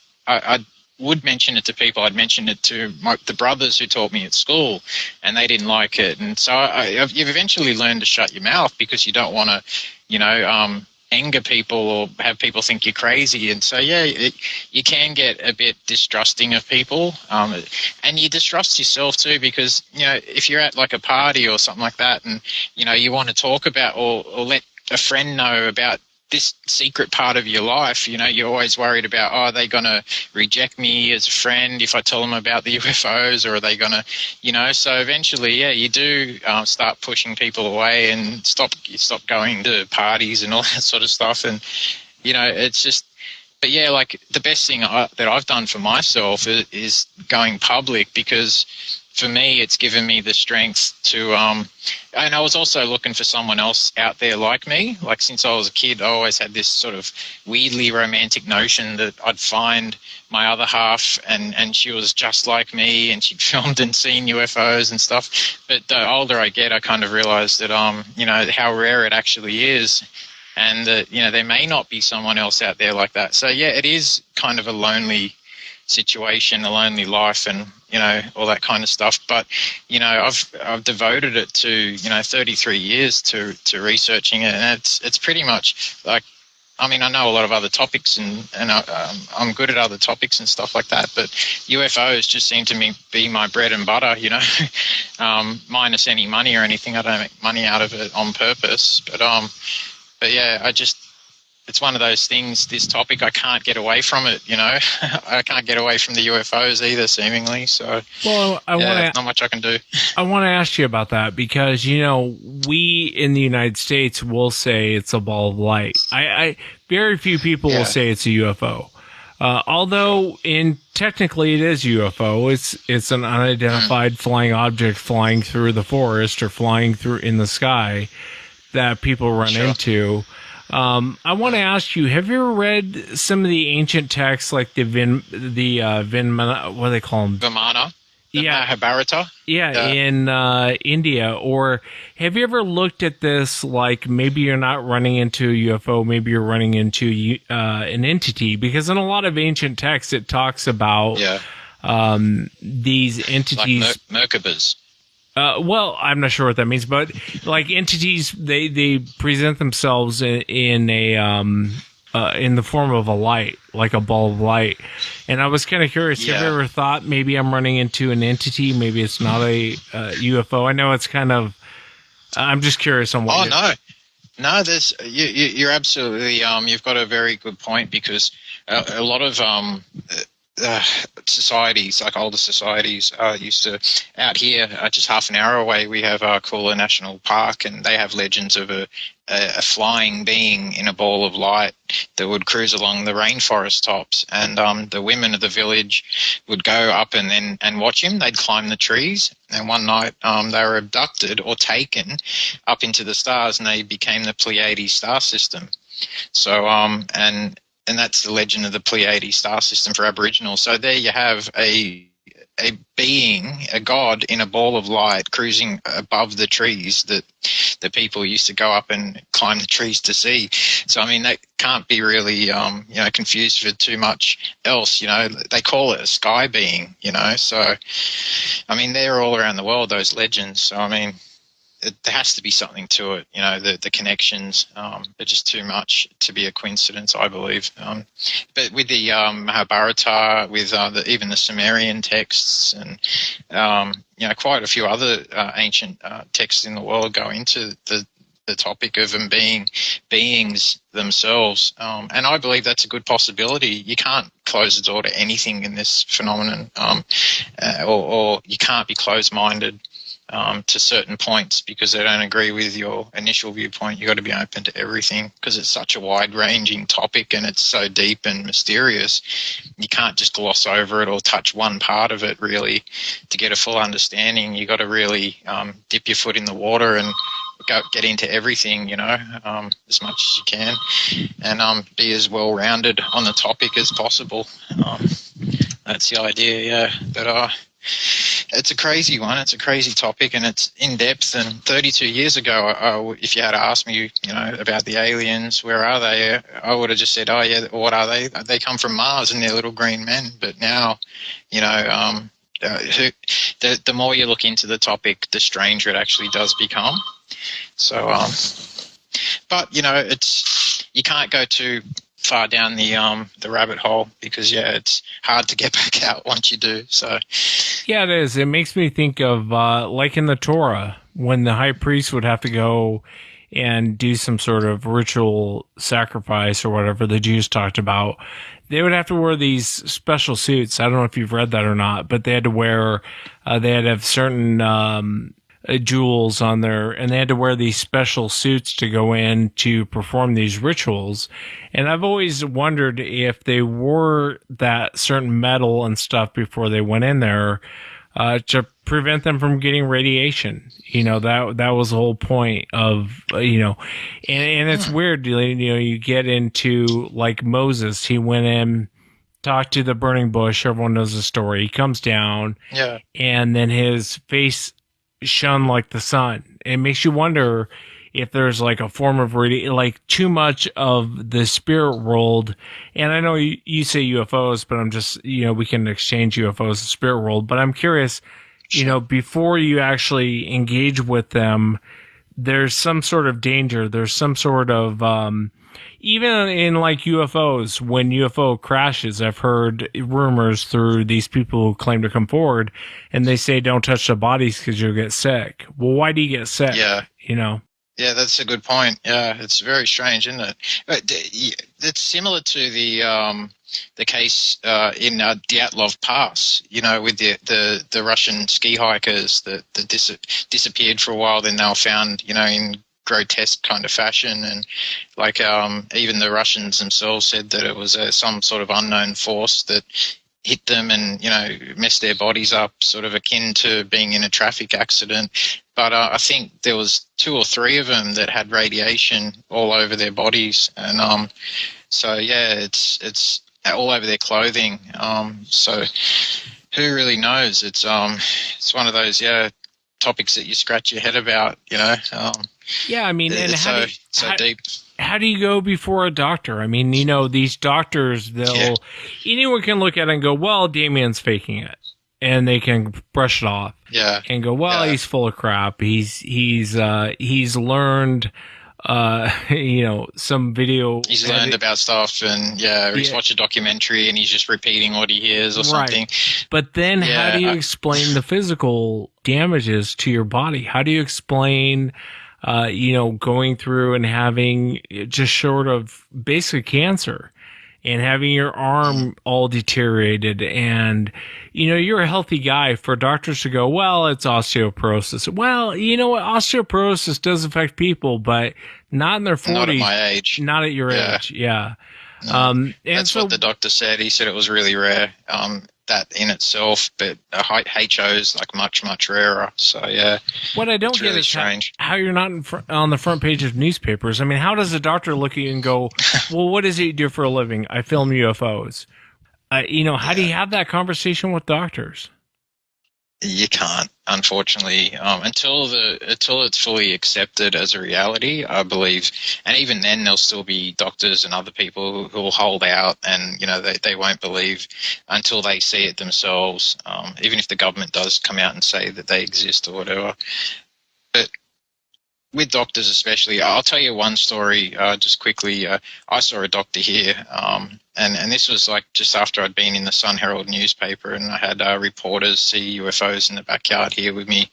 would mention it to people. I'd mention it to the brothers who taught me at school, and they didn't like it. And so you've eventually learned to shut your mouth, because you don't want to, you know, anger people or have people think you're crazy. And so yeah, you can get a bit distrusting of people, and you distrust yourself too, because, you know, if you're at like a party or something like that, and you know you want to talk about or let a friend know about this secret part of your life, you know, you're always worried about, oh, are they going to reject me as a friend if I tell them about the UFOs, or are they going to, you know? So eventually, yeah, you do start pushing people away and stop going to parties and all that sort of stuff. And, you know, it's just, but yeah, like the best thing that I've done for myself is going public, because for me, it's given me the strength to, and I was also looking for someone else out there like me. Like since I was a kid, I always had this sort of weirdly romantic notion that I'd find my other half, and she was just like me, and she'd filmed and seen UFOs and stuff. But the older I get, I kind of realized that, you know, how rare it actually is, and that, you know, there may not be someone else out there like that. So yeah, it is kind of a lonely situation, a lonely life, and, you know, all that kind of stuff. But, you know, I've devoted it to, you know, 33 years to researching it, and it's pretty much like, I mean, I know a lot of other topics, and I'm good at other topics and stuff like that, but UFOs just seem to me be my bread and butter, you know, minus any money or anything. I don't make money out of it on purpose, but yeah, it's one of those things, this topic, I can't get away from it, you know. I can't get away from the UFOs either, seemingly. So, well, not much I can do. I want to ask you about that because, you know, we in the United States will say it's a ball of light. I very few people will say it's a UFO. Although technically it is UFO. It's an unidentified flying object flying through the forest or flying through in the sky that people run into. I want to ask you, have you ever read some of the ancient texts like the Vinmana, what do they call them? Vimana? Mahabharata? Yeah, in India. Or have you ever looked at this like maybe you're not running into a UFO, maybe you're running into an entity? Because in a lot of ancient texts it talks about these entities. Like Merkabas. Well, I'm not sure what that means, but like entities, they present themselves in the form of a light, like a ball of light. And I was kind of curious, have you ever thought maybe I'm running into an entity? Maybe it's not a UFO. I know it's kind of, I'm just curious on what. No, there's, you're absolutely, you've got a very good point because a lot of, societies, like older societies, used to, out here, just half an hour away, we have Kula National Park, and they have legends of a flying being in a ball of light that would cruise along the rainforest tops, and the women of the village would go up and watch him. They'd climb the trees, and one night they were abducted or taken up into the stars, and they became the Pleiades star system. So and that's the legend of the Pleiades star system for Aboriginals. So there you have a being, a god in a ball of light cruising above the trees that the people used to go up and climb the trees to see. So, I mean, that can't be really, confused for too much else. You know, they call it a sky being, you know. So, I mean, they're all around the world, those legends. So, I mean, there has to be something to it, you know, the connections are just too much to be a coincidence, I believe. But with the Mahabharata, with even the Sumerian texts and, quite a few other ancient texts in the world go into the topic of them being beings themselves. And I believe that's a good possibility. You can't close the door to anything in this phenomenon, or you can't be closed-minded to certain points because they don't agree with your initial viewpoint. You've got to be open to everything because it's such a wide-ranging topic and it's so deep and mysterious. You can't just gloss over it or touch one part of it, really, to get a full understanding. You've got to really dip your foot in the water and get into everything, you know, as much as you can, and be as well-rounded on the topic as possible. That's the idea, yeah. But it's a crazy one. It's a crazy topic, and it's in depth. And 32 years ago, if you had asked me, you know, about the aliens, where are they? I would have just said, "Oh yeah, what are they? They come from Mars, and they're little green men." But now, you know, the more you look into the topic, the stranger it actually does become. So, but you know, you can't go too far down the rabbit hole because it's hard to get back out once you do. So yeah, it is. It makes me think of like in the Torah when the high priest would have to go and do some sort of ritual sacrifice or whatever the Jews talked about. They would have to wear these special suits. I don't know if you've read that or not, but they had to wear they had to have certain jewels on there, and they had to wear these special suits to go in to perform these rituals. And I've always wondered if they wore that certain metal and stuff before they went in there to prevent them from getting radiation. You know, that was the whole point of, you know, and it's weird, you know, you get into like Moses, he went in, talked to the burning bush. Everyone knows the story. He comes down, and then his face shone like the sun. It makes you wonder if there's like a form of like too much of the spirit world. And I know you say UFOs, but I'm just, you know, we can exchange UFOs and spirit world, but I'm curious, you know, before you actually engage with them, there's some sort of danger. There's some sort of, even in like UFOs, when UFO crashes, I've heard rumors through these people who claim to come forward, and they say don't touch the bodies because you'll get sick. Well, why do you get sick? Yeah. You know? Yeah, that's a good point. Yeah, it's very strange, isn't it? But it's similar to the case in Dyatlov Pass. With the Russian ski hikers that disappeared for a while, then they were found, in grotesque kind of fashion, and even the Russians themselves said that it was some sort of unknown force that hit them and messed their bodies up, sort of akin to being in a traffic accident. But I think there was 2 or 3 of them that had radiation all over their bodies, and so yeah, it's all over their clothing. So who really knows? It's one of those topics that you scratch your head about. Yeah, I mean, and it's so deep. How do you go before a doctor? I mean, these doctors, anyone can look at it and go, well, Damien's faking it. And they can brush it off. Yeah. And go, well, he's full of crap. He's learned, some video. He's learned about stuff, and he's watched a documentary and he's just repeating what he hears or something. But then how do you explain the physical damages to your body? How do you explain going through and having just short of basically cancer and having your arm all deteriorated, and, you're a healthy guy, for doctors to go, well, it's osteoporosis. Well, you know what? Osteoporosis does affect people, but not in their 40s. Not at my age. Not at your age. Yeah. No, that's what the doctor said. He said it was really rare. That in itself, but HO's much, much rarer. So yeah. What I don't get is strange how you're not on the front page of newspapers. I mean, how does a doctor look at you and go, well, what does he do for a living? I film UFOs. How do you have that conversation with doctors? You can't, unfortunately, until it's fully accepted as a reality, I believe. And even then, there'll still be doctors and other people who will hold out, and they won't believe until they see it themselves. Even if the government does come out and say that they exist or whatever. But with doctors, especially, I'll tell you one story just quickly. I saw a doctor here. And this was just after I'd been in the Sun Herald newspaper, and I had reporters see UFOs in the backyard here with me,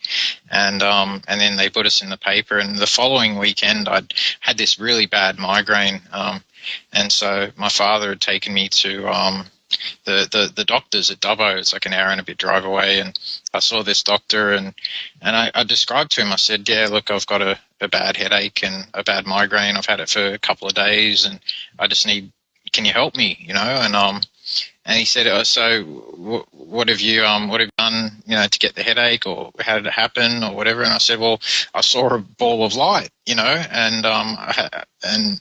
and then they put us in the paper. And the following weekend, I'd had this really bad migraine, and so my father had taken me to the doctors at Dubbo. It's an hour and a bit drive away, and I saw this doctor, and I described to him. I said, "Yeah, look, I've got a bad headache and a bad migraine. I've had it for a couple of days, and I just need. Can you help me?" And he said, "Oh, so what have you done, to get the headache, or how did it happen, or whatever?" And I said, "Well, I saw a ball of light, and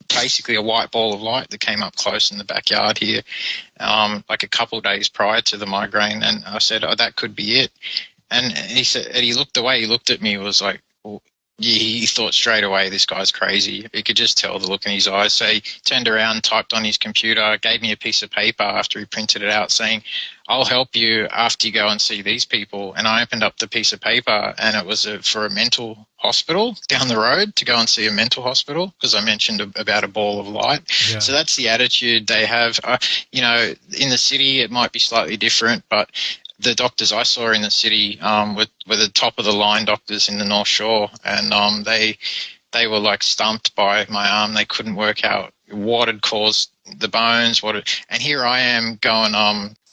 basically a white ball of light that came up close in the backyard here, a couple of days prior to the migraine." And I said, "Oh, that could be it." And he said, and he looked, the way he looked at me was like, well, he thought straight away, this guy's crazy. You could just tell the look in his eyes. So he turned around, typed on his computer, gave me a piece of paper after he printed it out saying, "I'll help you after you go and see these people." And I opened up the piece of paper, and it was for a mental hospital down the road, to go and see a mental hospital, because I mentioned about a ball of light. Yeah. So that's the attitude they have. In the city it might be slightly different, but the doctors I saw in the city were the top of the line doctors in the North Shore, and they were stumped by my arm. They couldn't work out what had caused the bones. And here I am going.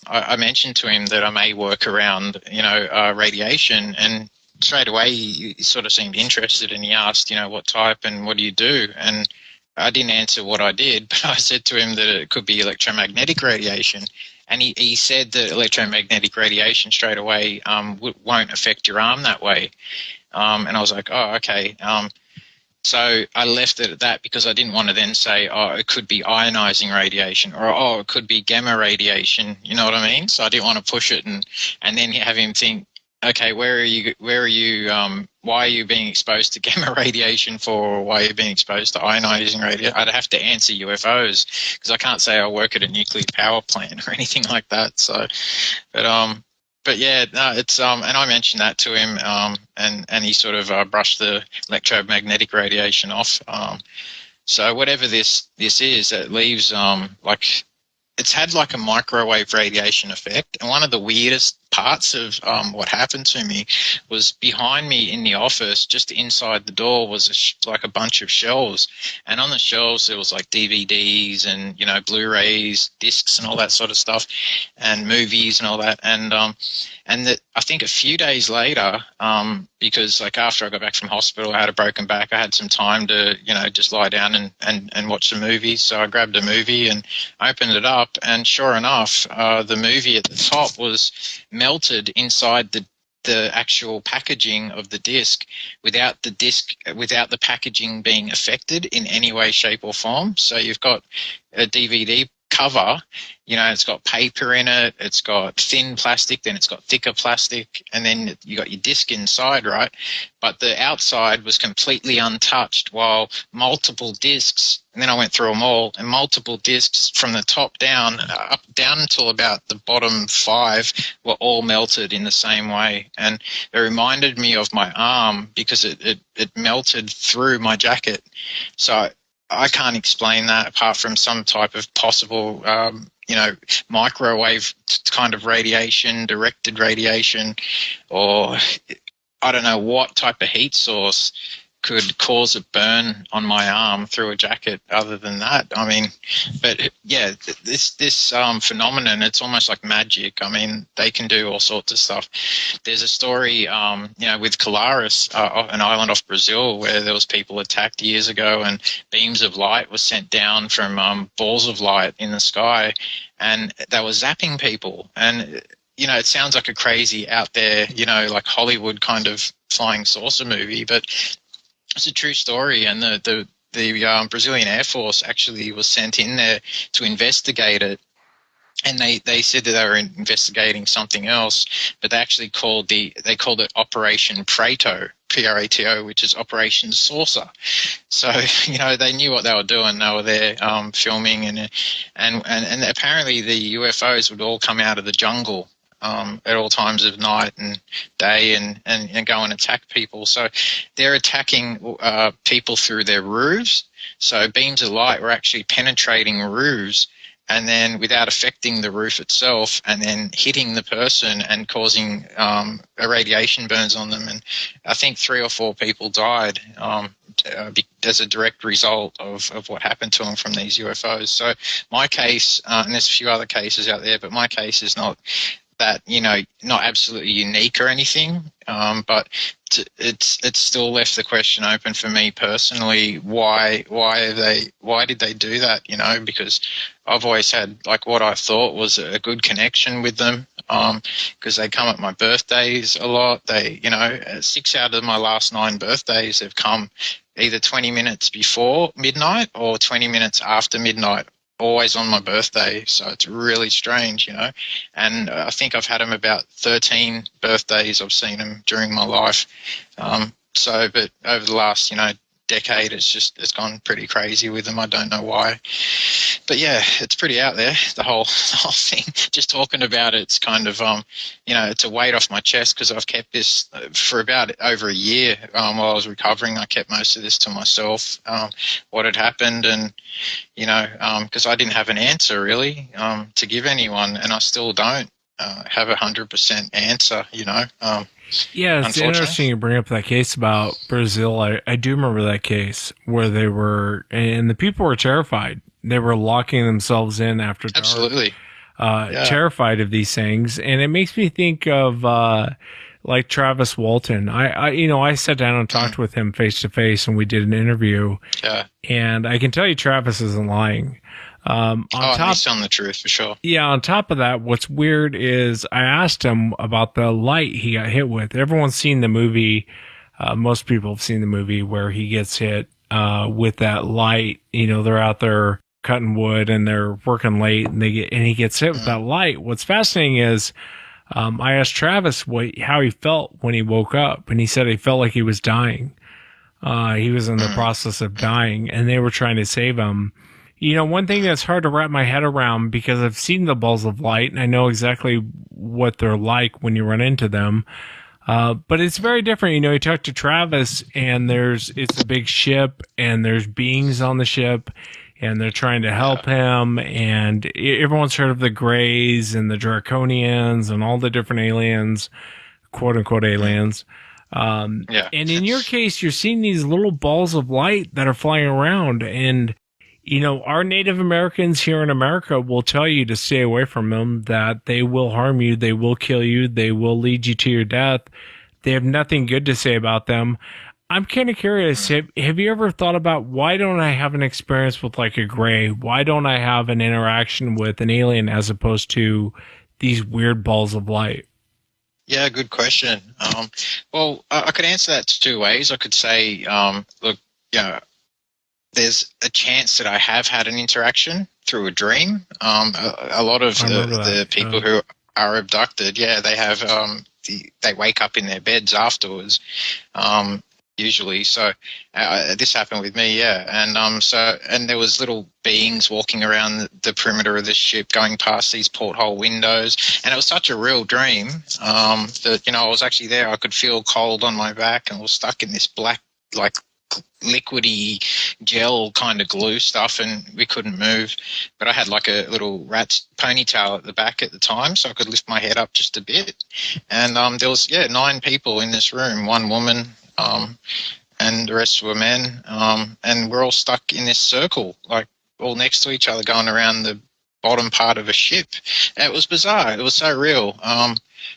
I mentioned to him that I may work around radiation, and straight away he sort of seemed interested, and he asked what type and what do you do. And I didn't answer what I did, but I said to him that it could be electromagnetic radiation. And he said that electromagnetic radiation straight away won't affect your arm that way. And I was like, oh, okay. So I left it at that, because I didn't want to then say, oh, it could be ionizing radiation, or, oh, it could be gamma radiation. You know what I mean? So I didn't want to push it and then have him think, okay, why are you being exposed to gamma radiation for, or why are you being exposed to ionizing radiation? I'd have to answer UFOs, because I can't say I work at a nuclear power plant or anything like that. So, but yeah, no, it's, and I mentioned that to him, and he sort of brushed the electromagnetic radiation off. So whatever this is, it leaves, it's had a microwave radiation effect. And one of the weirdest parts of what happened to me was behind me in the office, just inside the door, was like a bunch of shelves. And on the shelves, there was like DVDs and, you know, Blu-rays, discs and all that sort of stuff, and movies and all that. And I think a few days later, because like after I got back from hospital, I had a broken back, I had some time to, you know, just lie down and watch some movies. So I grabbed a movie and opened it up, and sure enough, the movie at the top was melted inside the actual packaging of the disc without the packaging being affected in any way, shape or form. So you've got a DVD cover, you know, it's got paper in it, it's got thin plastic, then it's got thicker plastic, and then you got your disc inside, right? But the outside was completely untouched, while multiple discs, and then I went through them all, and multiple discs from the top down, up down until about the bottom 5 were all melted in the same way. And it reminded me of my arm because it melted through my jacket. So I can't explain that apart from some type of possible, you know, microwave kind of radiation, directed radiation, or I don't know what type of heat source could cause a burn on my arm through a jacket other than that. I mean, but yeah, this phenomenon, it's almost like magic. I mean, they can do all sorts of stuff. There's a story, you know, with Colares, an island off Brazil, where there was people attacked years ago, and beams of light were sent down from balls of light in the sky, and they were zapping people. And you know, it sounds like a crazy out there, you know, like Hollywood kind of flying saucer movie, but it's a true story. And the Brazilian Air Force actually was sent in there to investigate it. And they said that they were investigating something else, but they actually called it Operation Prato, Prato, which is Operation Saucer. So, you know, they knew what they were doing. They were there filming, and apparently the UFOs would all come out of the jungle at all times of night and day and go and attack people. So they're attacking people through their roofs. So beams of light were actually penetrating roofs, and then without affecting the roof itself, and then hitting the person and causing radiation burns on them. And I think 3 or 4 people died as a direct result of what happened to them from these UFOs. So my case, and there's a few other cases out there, but my case is not that, you know, not absolutely unique or anything, but it's still left the question open for me personally. Why did they do that? You know, because I've always had like what I thought was a good connection with them, because they come at my birthdays a lot. They, you know, 6 out of my last 9 birthdays have come either 20 minutes before midnight or 20 minutes after midnight, always on my birthday. So it's really strange, you know. And I think I've had them about 13 birthdays. I've seen them during my life. But over the last, you know, decade, it's gone pretty crazy with them. I don't know why, but yeah, it's pretty out there, the whole thing. Just talking about it's kind of you know, it's a weight off my chest, because I've kept this for about over a year. While I was recovering, I kept most of this to myself, what had happened, and you know, because I didn't have an answer really to give anyone, and I still don't have 100% answer, you know. Yeah, it's interesting you bring up that case about Brazil. I do remember that case where they were, and the people were terrified. They were locking themselves in after dark. Absolutely. Terrified of these things. And it makes me think of like Travis Walton. I sat down and talked with him face to face, and we did an interview. Yeah. And I can tell you Travis isn't lying. He's telling the truth for sure. Yeah, on top of that, what's weird is I asked him about the light he got hit with. Everyone's seen the movie. Most people have seen the movie where he gets hit with that light. You know, they're out there cutting wood and they're working late, and he gets hit with that light. What's fascinating is I asked Travis how he felt when he woke up, and he said he felt like he was dying. He was in the process of dying, and they were trying to save him. You know, one thing that's hard to wrap my head around, because I've seen the balls of light and I know exactly what they're like when you run into them. But it's very different. You know, you talk to Travis and it's a big ship and there's beings on the ship. and they're trying to help him. And everyone's heard of the Greys and the Draconians and all the different aliens, quote unquote aliens. And in your case, you're seeing these little balls of light that are flying around. And, you know, our Native Americans here in America will tell you to stay away from them, that they will harm you, they will kill you, they will lead you to your death. They have nothing good to say about them. I'm kind of curious, have you ever thought about, why don't I have an experience with like a Grey? Why don't I have an interaction with an alien as opposed to these weird balls of light? Yeah, good question. Well, I could answer that two ways. I could say, look, you know, there's a chance that I have had an interaction through a dream. A lot of the people who are abducted, they have they wake up in their beds afterwards, usually. So this happened with me, and there was little beings walking around the perimeter of the ship, going past these porthole windows, and it was such a real dream that, you know, I was actually there. I could feel cold on my back, and I was stuck in this black, like, liquidy gel kind of glue stuff, and we couldn't move. But I had like a little rat's ponytail at the back at the time, so I could lift my head up just a bit. And there was 9 people in this room, 1 woman, and the rest were men, and we're all stuck in this circle, like all next to each other, going around the bottom part of a ship. And it was bizarre. It was so real.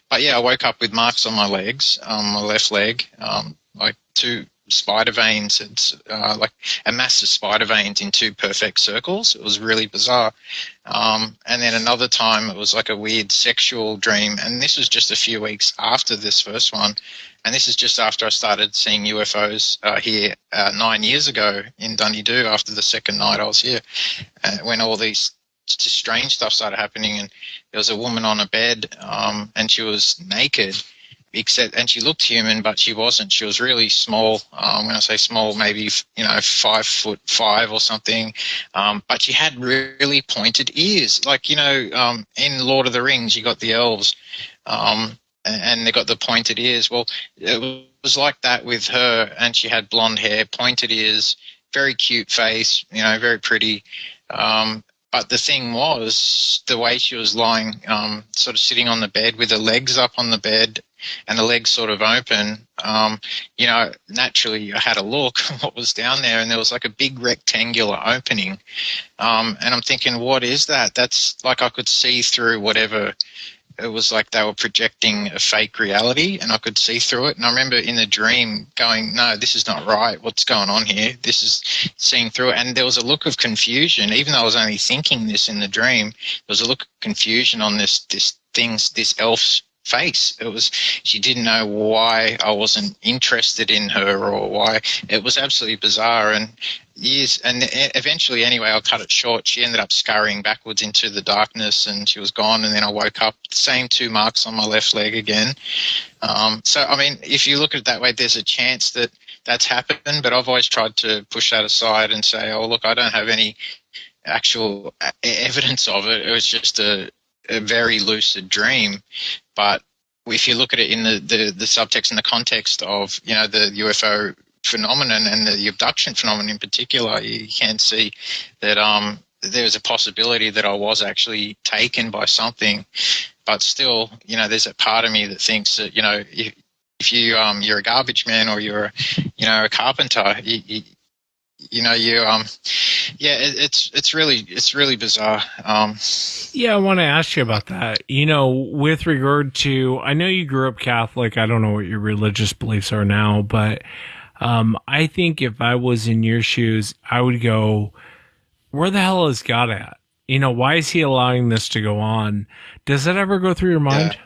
But I woke up with marks on my legs, my left leg, like 2 spider veins. It's like a massive spider veins in 2 perfect circles. It was really bizarre. And then another time it was like a weird sexual dream, and this was just a few weeks after this first one, and this is just after I started seeing UFOs here 9 years ago in Dunedoo, after the second night I was here, when all these strange stuff started happening. And there was a woman on a bed, and she was naked, and she looked human, but she wasn't. She was really small. When I say small, maybe 5'5" or something. But she had really pointed ears, like, you know, in Lord of the Rings, you got the elves, and they got the pointed ears. Well, it was like that with her, and she had blonde hair, pointed ears, very cute face, you know, very pretty. But the thing was, the way she was lying, sort of sitting on the bed with her legs up on the bed and the legs sort of open, you know, naturally I had a look what was down there, and there was like a big rectangular opening. And I'm thinking, what is that? That's like I could see through whatever. It was like they were projecting a fake reality, and I could see through it. And I remember in the dream going, no, this is not right. What's going on here? This is seeing through it. And there was a look of confusion. Even though I was only thinking this in the dream, there was a look of confusion on this elf's face. It was, she didn't know why I wasn't interested in her, or why. It was absolutely bizarre. And eventually, anyway, I'll cut it short, she ended up scurrying backwards into the darkness, and she was gone. And then I woke up, the same 2 marks on my left leg again. So, I mean, if you look at it that way, there's a chance that that's happened, but I've always tried to push that aside and say, oh, look, I don't have any actual evidence of it. It was just a very lucid dream. But if you look at it in the subtext and the context of, you know, the UFO phenomenon and the abduction phenomenon in particular, you can see that there's a possibility that I was actually taken by something. But still, you know, there's a part of me that thinks that, you know, if you're a garbage man, or you're, you know, a carpenter, it's really bizarre. I want to ask you about that. You know, with regard to, I know you grew up Catholic. I don't know what your religious beliefs are now, but I think if I was in your shoes, I would go, where the hell is God at? You know, why is he allowing this to go on? Does that ever go through your mind?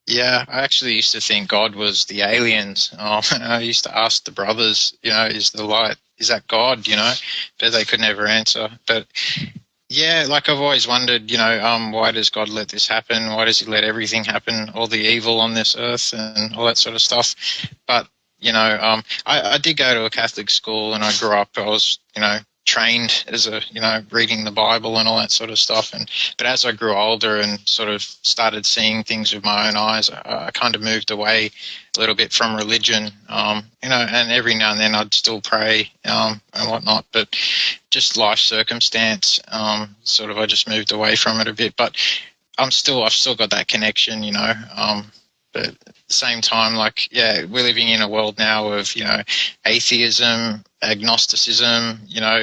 Yeah, I actually used to think God was the aliens. I used to ask the brothers, you know, is the light, is that God, you know? But they could never answer. But yeah, like I've always wondered, you know, why does God let this happen? Why does he let everything happen, all the evil on this earth and all that sort of stuff? But, you know, I did go to a Catholic school, and I grew up, I was, you know, trained as a, reading the Bible and all that sort of stuff. But as I grew older and sort of started seeing things with my own eyes, I kind of moved away a little bit from religion, and every now and then I'd still pray and whatnot, but just life circumstance, sort of I just moved away from it a bit. But I've still got that connection, but at the same time, we're living in a world now of, atheism, agnosticism,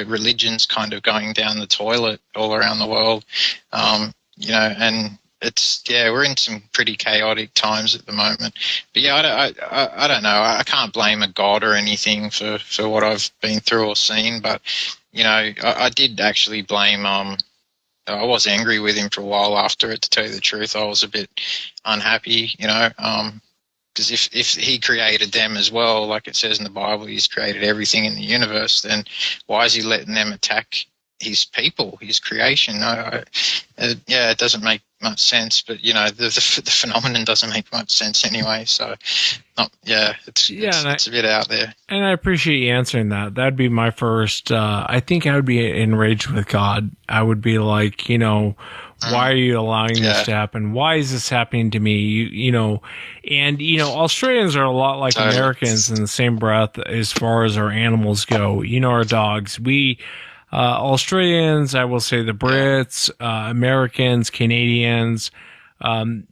religion's kind of going down the toilet all around the world, and we're in some pretty chaotic times at the moment. But I don't know. I can't blame a god or anything for what I've been through or seen, but, I did actually blame, I was angry with him for a while after it, to tell you the truth. I was a bit unhappy, because if he created them as well, like it says in the Bible, he's created everything in the universe, then why is he letting them attack his people, his creation? It doesn't make much sense, but, the phenomenon doesn't make much sense anyway, so it's a bit out there. And I appreciate you answering that. That'd be my first, I think I would be enraged with God. I would be like, why are you allowing this to happen? Why is this happening to me? And Australians are a lot like Americans in the same breath as far as our animals go. Our dogs. We, Australians, I will say the Brits, Americans, Canadians,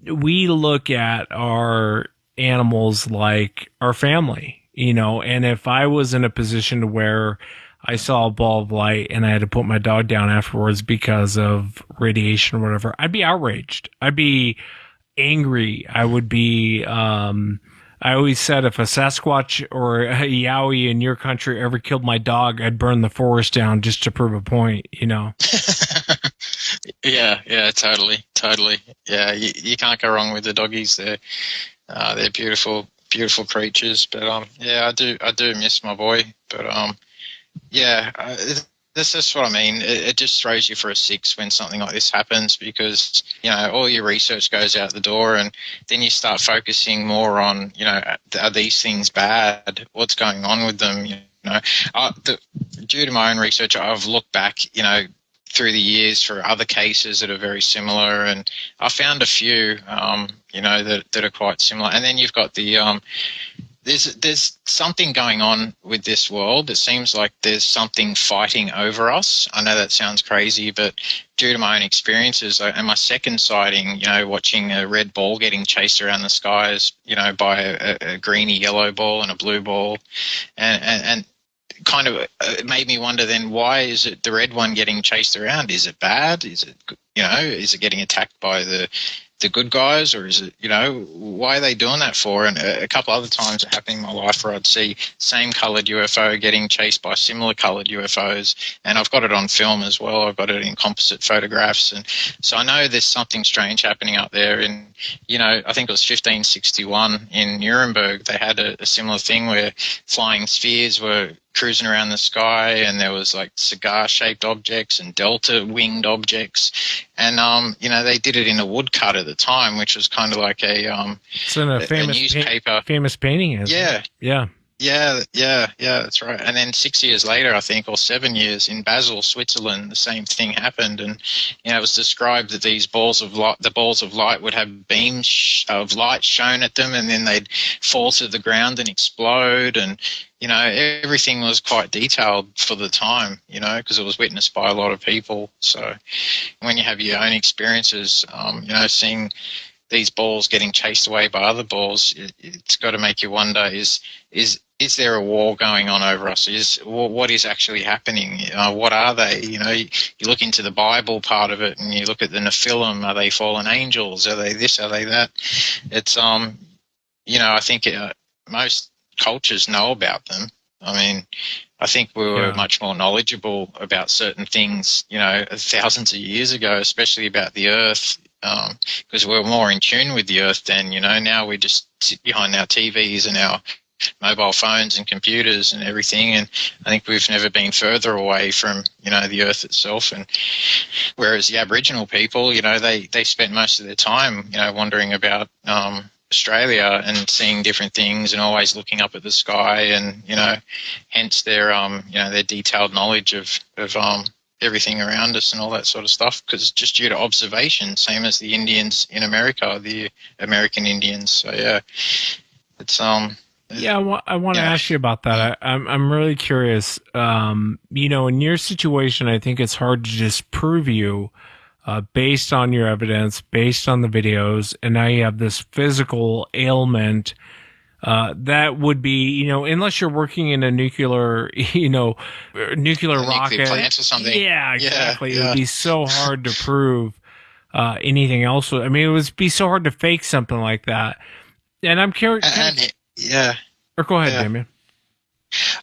we look at our animals like our family, and if I was in a position to where I saw a ball of light and I had to put my dog down afterwards because of radiation or whatever, I'd be outraged. I'd be angry. I would be, I always said if a Sasquatch or a Yowie in your country ever killed my dog, I'd burn the forest down just to prove a point, Yeah, totally. Yeah, you can't go wrong with the doggies. They're beautiful creatures. But I do miss my boy. But that's just what I mean. It just throws you for a six when something like this happens, because, all your research goes out the door, and then you start focusing more on, are these things bad? What's going on with them? Due to my own research, I've looked back, through the years for other cases that are very similar, and I found a few, that are quite similar. And then you've got the there's something going on with this world. It seems like there's something fighting over us. I know that sounds crazy, but due to my own experiences, and my second sighting, watching a red ball getting chased around the skies, by a greeny yellow ball and a blue ball, and kind of it made me wonder then, why is it the red one getting chased around? Is it bad? Is it, is it getting attacked by the good guys, or is it, why are they doing that for? And a couple other times it happened in my life where I'd see same coloured UFO getting chased by similar coloured UFOs, and I've got it on film as well. I've got it in composite photographs, and so I know there's something strange happening out there. And I think it was 1561 in Nuremberg, they had a similar thing where flying spheres were cruising around the sky, and there was like cigar-shaped objects and delta-winged objects, and they did it in a woodcut at the time, which was kind of like it's in a famous newspaper, famous painting. Yeah, that's right. And then 6 years later, I think, or 7 years, in Basel, Switzerland, the same thing happened, and it was described that these balls of light would have beams of light shown at them, and then they'd fall to the ground and explode, and everything was quite detailed for the time, because it was witnessed by a lot of people. So when you have your own experiences, seeing these balls getting chased away by other balls, it's got to make you wonder, is there a war going on over us? What is actually happening? What are they? You look into the Bible part of it, and you look at the Nephilim. Are they fallen angels? Are they this? Are they that? It's, I think most cultures know about them. I mean, I think we were much more knowledgeable about certain things, thousands of years ago, especially about the Earth, because we're more in tune with the Earth then. Now we just sit behind our TVs and our mobile phones and computers and everything, and I think we've never been further away from the Earth itself. And whereas the Aboriginal people, they spent most of their time wondering about Australia and seeing different things and always looking up at the sky, and hence their their detailed knowledge of everything around us and all that sort of stuff, because it's just due to observation, same as the Indians in America, the American Indians. So yeah, it's Yeah, I want to ask you about that. I'm really curious. In your situation, I think it's hard to disprove you based on your evidence, based on the videos, and now you have this physical ailment that would be, unless you're working in a nuclear rocket plant or something. Yeah, exactly. It would be so hard to prove anything else. I mean, it would be so hard to fake something like that. And I'm curious. Or go ahead, Damien.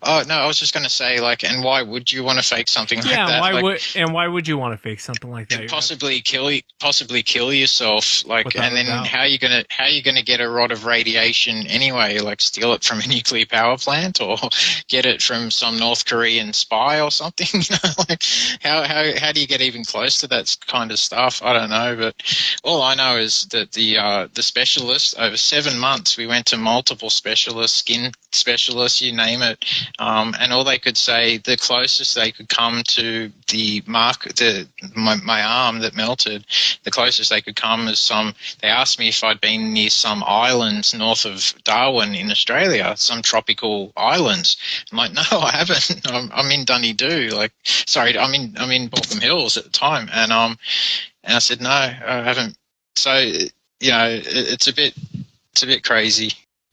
Oh no, I was just going to say, and why would you want to fake something like that? Why would you want to fake something like that? Possibly kill yourself, and then how are you gonna get a rod of radiation anyway? Steal it from a nuclear power plant, or get it from some North Korean spy or something? How do you get even close to that kind of stuff? I don't know, but all I know is that the specialist, over 7 months, we went to multiple specialists, skin specialists, you name it. And all they could say, the closest they could come to the mark, my arm that melted, the closest they could come is they asked me if I'd been near some islands north of Darwin in Australia, some tropical islands. I'm like, no, I haven't. I'm in Dunedoo. I'm in Baltham Hills at the time. And I said, no, I haven't. So, it's a bit crazy.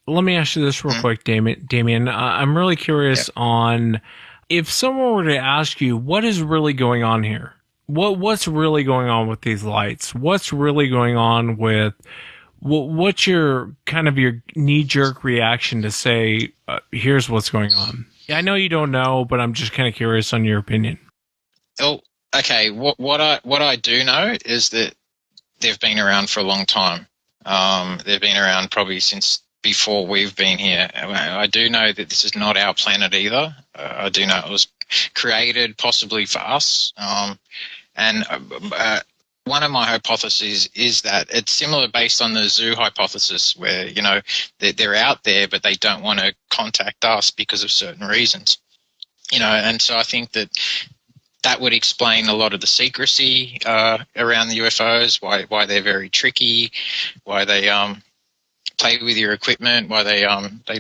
Let me ask you this real quick, Damien. I'm really curious on if someone were to ask you, what is really going on here? What's really going on with these lights? What's really going on with what's your kind of your knee-jerk reaction to say, here's what's going on? I know you don't know, but I'm just kind of curious on your opinion. Oh, okay. What I do know is that they've been around for a long time. They've been around probably since before we've been here. I do know that this is not our planet either. I do know it was created possibly for us. And one of my hypotheses is that it's similar based on the zoo hypothesis, where, they're out there, but they don't want to contact us because of certain reasons. And so I think that would explain a lot of the secrecy around the UFOs, why they're very tricky, why they play with your equipment, why they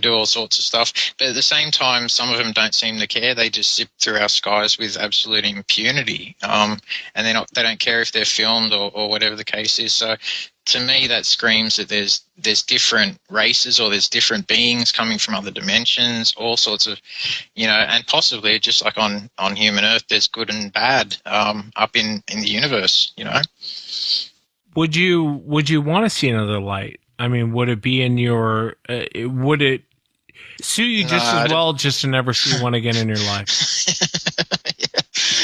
do all sorts of stuff. But at the same time, some of them don't seem to care. They just zip through our skies with absolute impunity, and they don't care if they're filmed or whatever the case is. So to me, that screams that there's different races, or there's different beings coming from other dimensions, all sorts of, and possibly just like on human Earth, there's good and bad up in the universe. Would you want to see another light? I mean, would it be in your? Would it suit you just as well just to never see one again in your life?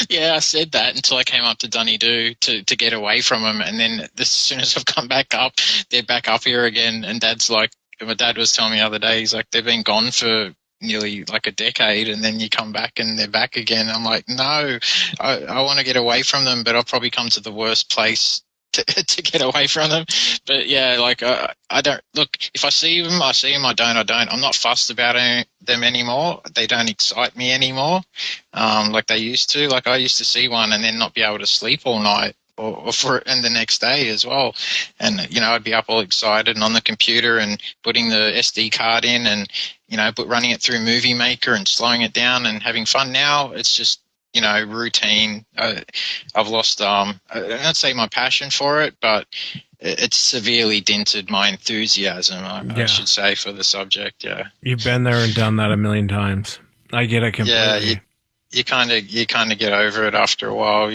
Yeah, I said that until I came up to Dunedoo to get away from them, and then as soon as I've come back up, they're back up here again. And my dad was telling me the other day, he's like, they've been gone for nearly like a decade, and then you come back and they're back again. I'm like, no, I want to get away from them, but I'll probably come to the worst place to get away from them. But yeah, I don't look, if I see them, I see them. I don't. I'm not fussed about them anymore. They don't excite me anymore, like they used to. Like I used to see one and then not be able to sleep all night, and the next day as well. And I'd be up all excited and on the computer and putting the SD card in and running it through Movie Maker and slowing it down and having fun. Now it's just routine. I've lost, I'd not say my passion for it, but it's severely dented my enthusiasm, I should say, for the subject. Yeah. You've been there and done that a million times. I get it completely. Yeah, you kind of get over it after a while,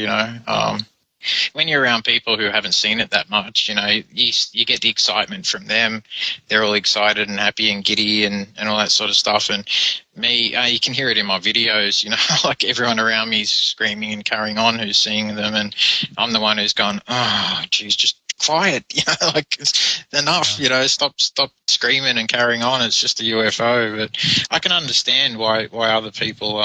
when you're around people who haven't seen it that much, you get the excitement from them. They're all excited and happy and giddy and all that sort of stuff. And me, you can hear it in my videos, like everyone around me is screaming and carrying on who's seeing them. And I'm the one who's gone, oh, geez, just quiet, it's enough, stop screaming and carrying on. It's just a UFO. But I can understand why other people,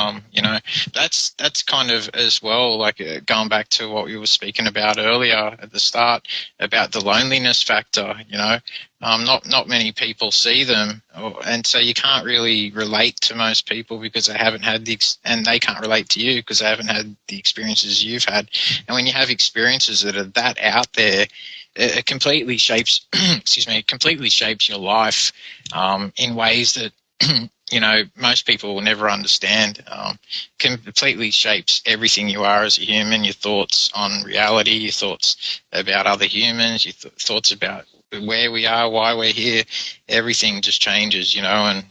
that's kind of as well, like going back to what we were speaking about earlier at the start about the loneliness factor, Not many people see them, and so you can't really relate to most people because they haven't had and they can't relate to you because they haven't had the experiences you've had. And when you have experiences that are that out there, it completely shapes, completely shapes your life in ways that most people will never understand. Completely shapes everything you are as a human, your thoughts on reality, your thoughts about other humans, your thoughts about where we are, why we're here. Everything just changes, and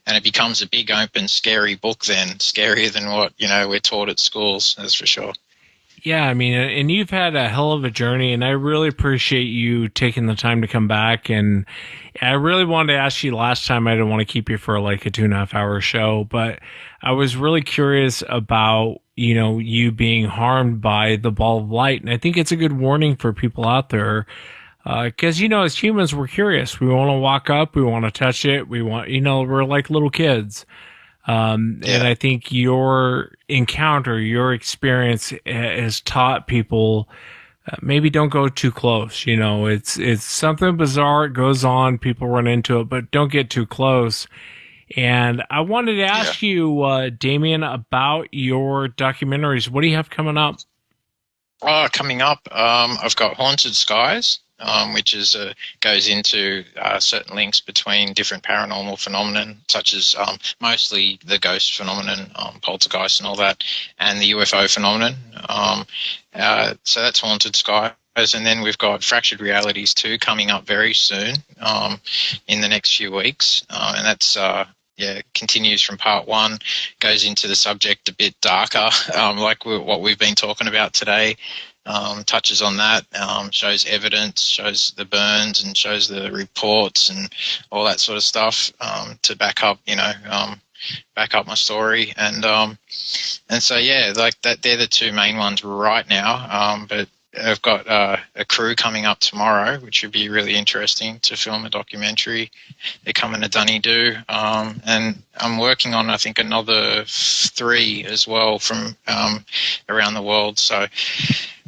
it becomes a big, open, scary book then, scarier than what, we're taught at schools, that's for sure. Yeah, I mean, and you've had a hell of a journey, and I really appreciate you taking the time to come back. And I really wanted to ask you last time. I didn't want to keep you for like a 2.5 hour show, but I was really curious about, you being harmed by the ball of light. And I think it's a good warning for people out there. Because, as humans, we're curious. We want to walk up. We want to touch it. We want, we're like little kids. And I think your encounter, your experience has taught people maybe don't go too close. It's something bizarre. It goes on. People run into it, but don't get too close. And I wanted to ask you, Damien, about your documentaries. What do you have coming up? Coming up, I've got Haunted Skies. Which is goes into certain links between different paranormal phenomenon, such as mostly the ghost phenomenon, poltergeist and all that, and the UFO phenomenon. So that's Haunted Skies. And then we've got Fractured Realities 2 coming up very soon in the next few weeks. And that's continues from part 1, goes into the subject a bit darker, like what we've been talking about today. Touches on that, shows evidence, shows the burns, and shows the reports and all that sort of stuff to back up, back up my story. And so like that, they're the two main ones right now. But I've got a crew coming up tomorrow, which would be really interesting to film a documentary. They're coming to Dunedoo, and I'm working on, I think, another 3 as well from around the world. So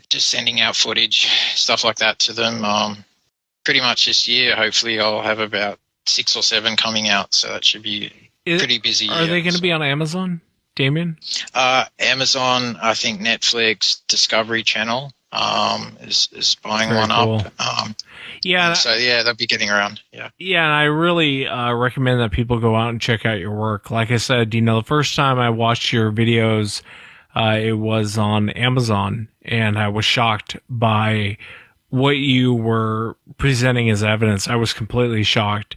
just sending out footage, stuff like that to them. Pretty much this year, hopefully I'll have about 6 or 7 coming out, so that should be pretty busy. Are they going to be on Amazon, Damien? Amazon, I think Netflix, Discovery Channel is buying one cool. up. So they'll be getting around. Yeah, and I really recommend that people go out and check out your work. Like I said, the first time I watched your videos, it was on Amazon, and I was shocked by what you were presenting as evidence. I was completely shocked.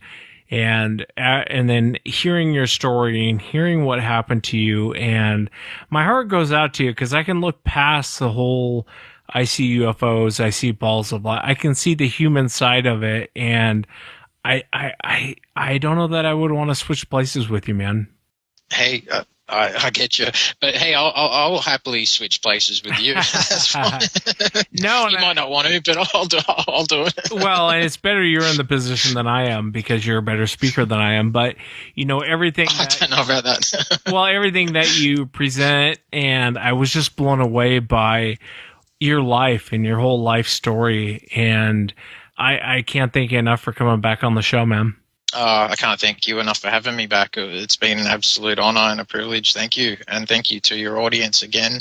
And then hearing your story and hearing what happened to you, and my heart goes out to you because I can look past the whole, I see UFOs, I see balls of light, I can see the human side of it, and I don't know that I would want to switch places with you, man. Hey, I get you, but hey, I'll happily switch places with you. That's fine. No, you might not want to, but I'll do it. Well, and it's better you're in the position than I am because you're a better speaker than I am. But everything. I don't know about that. Well, everything that you present, and I was just blown away by your life and your whole life story, and I can't thank you enough for coming back on the show, man. I can't thank you enough for having me back. It's been an absolute honor and a privilege. Thank you. And thank you to your audience again.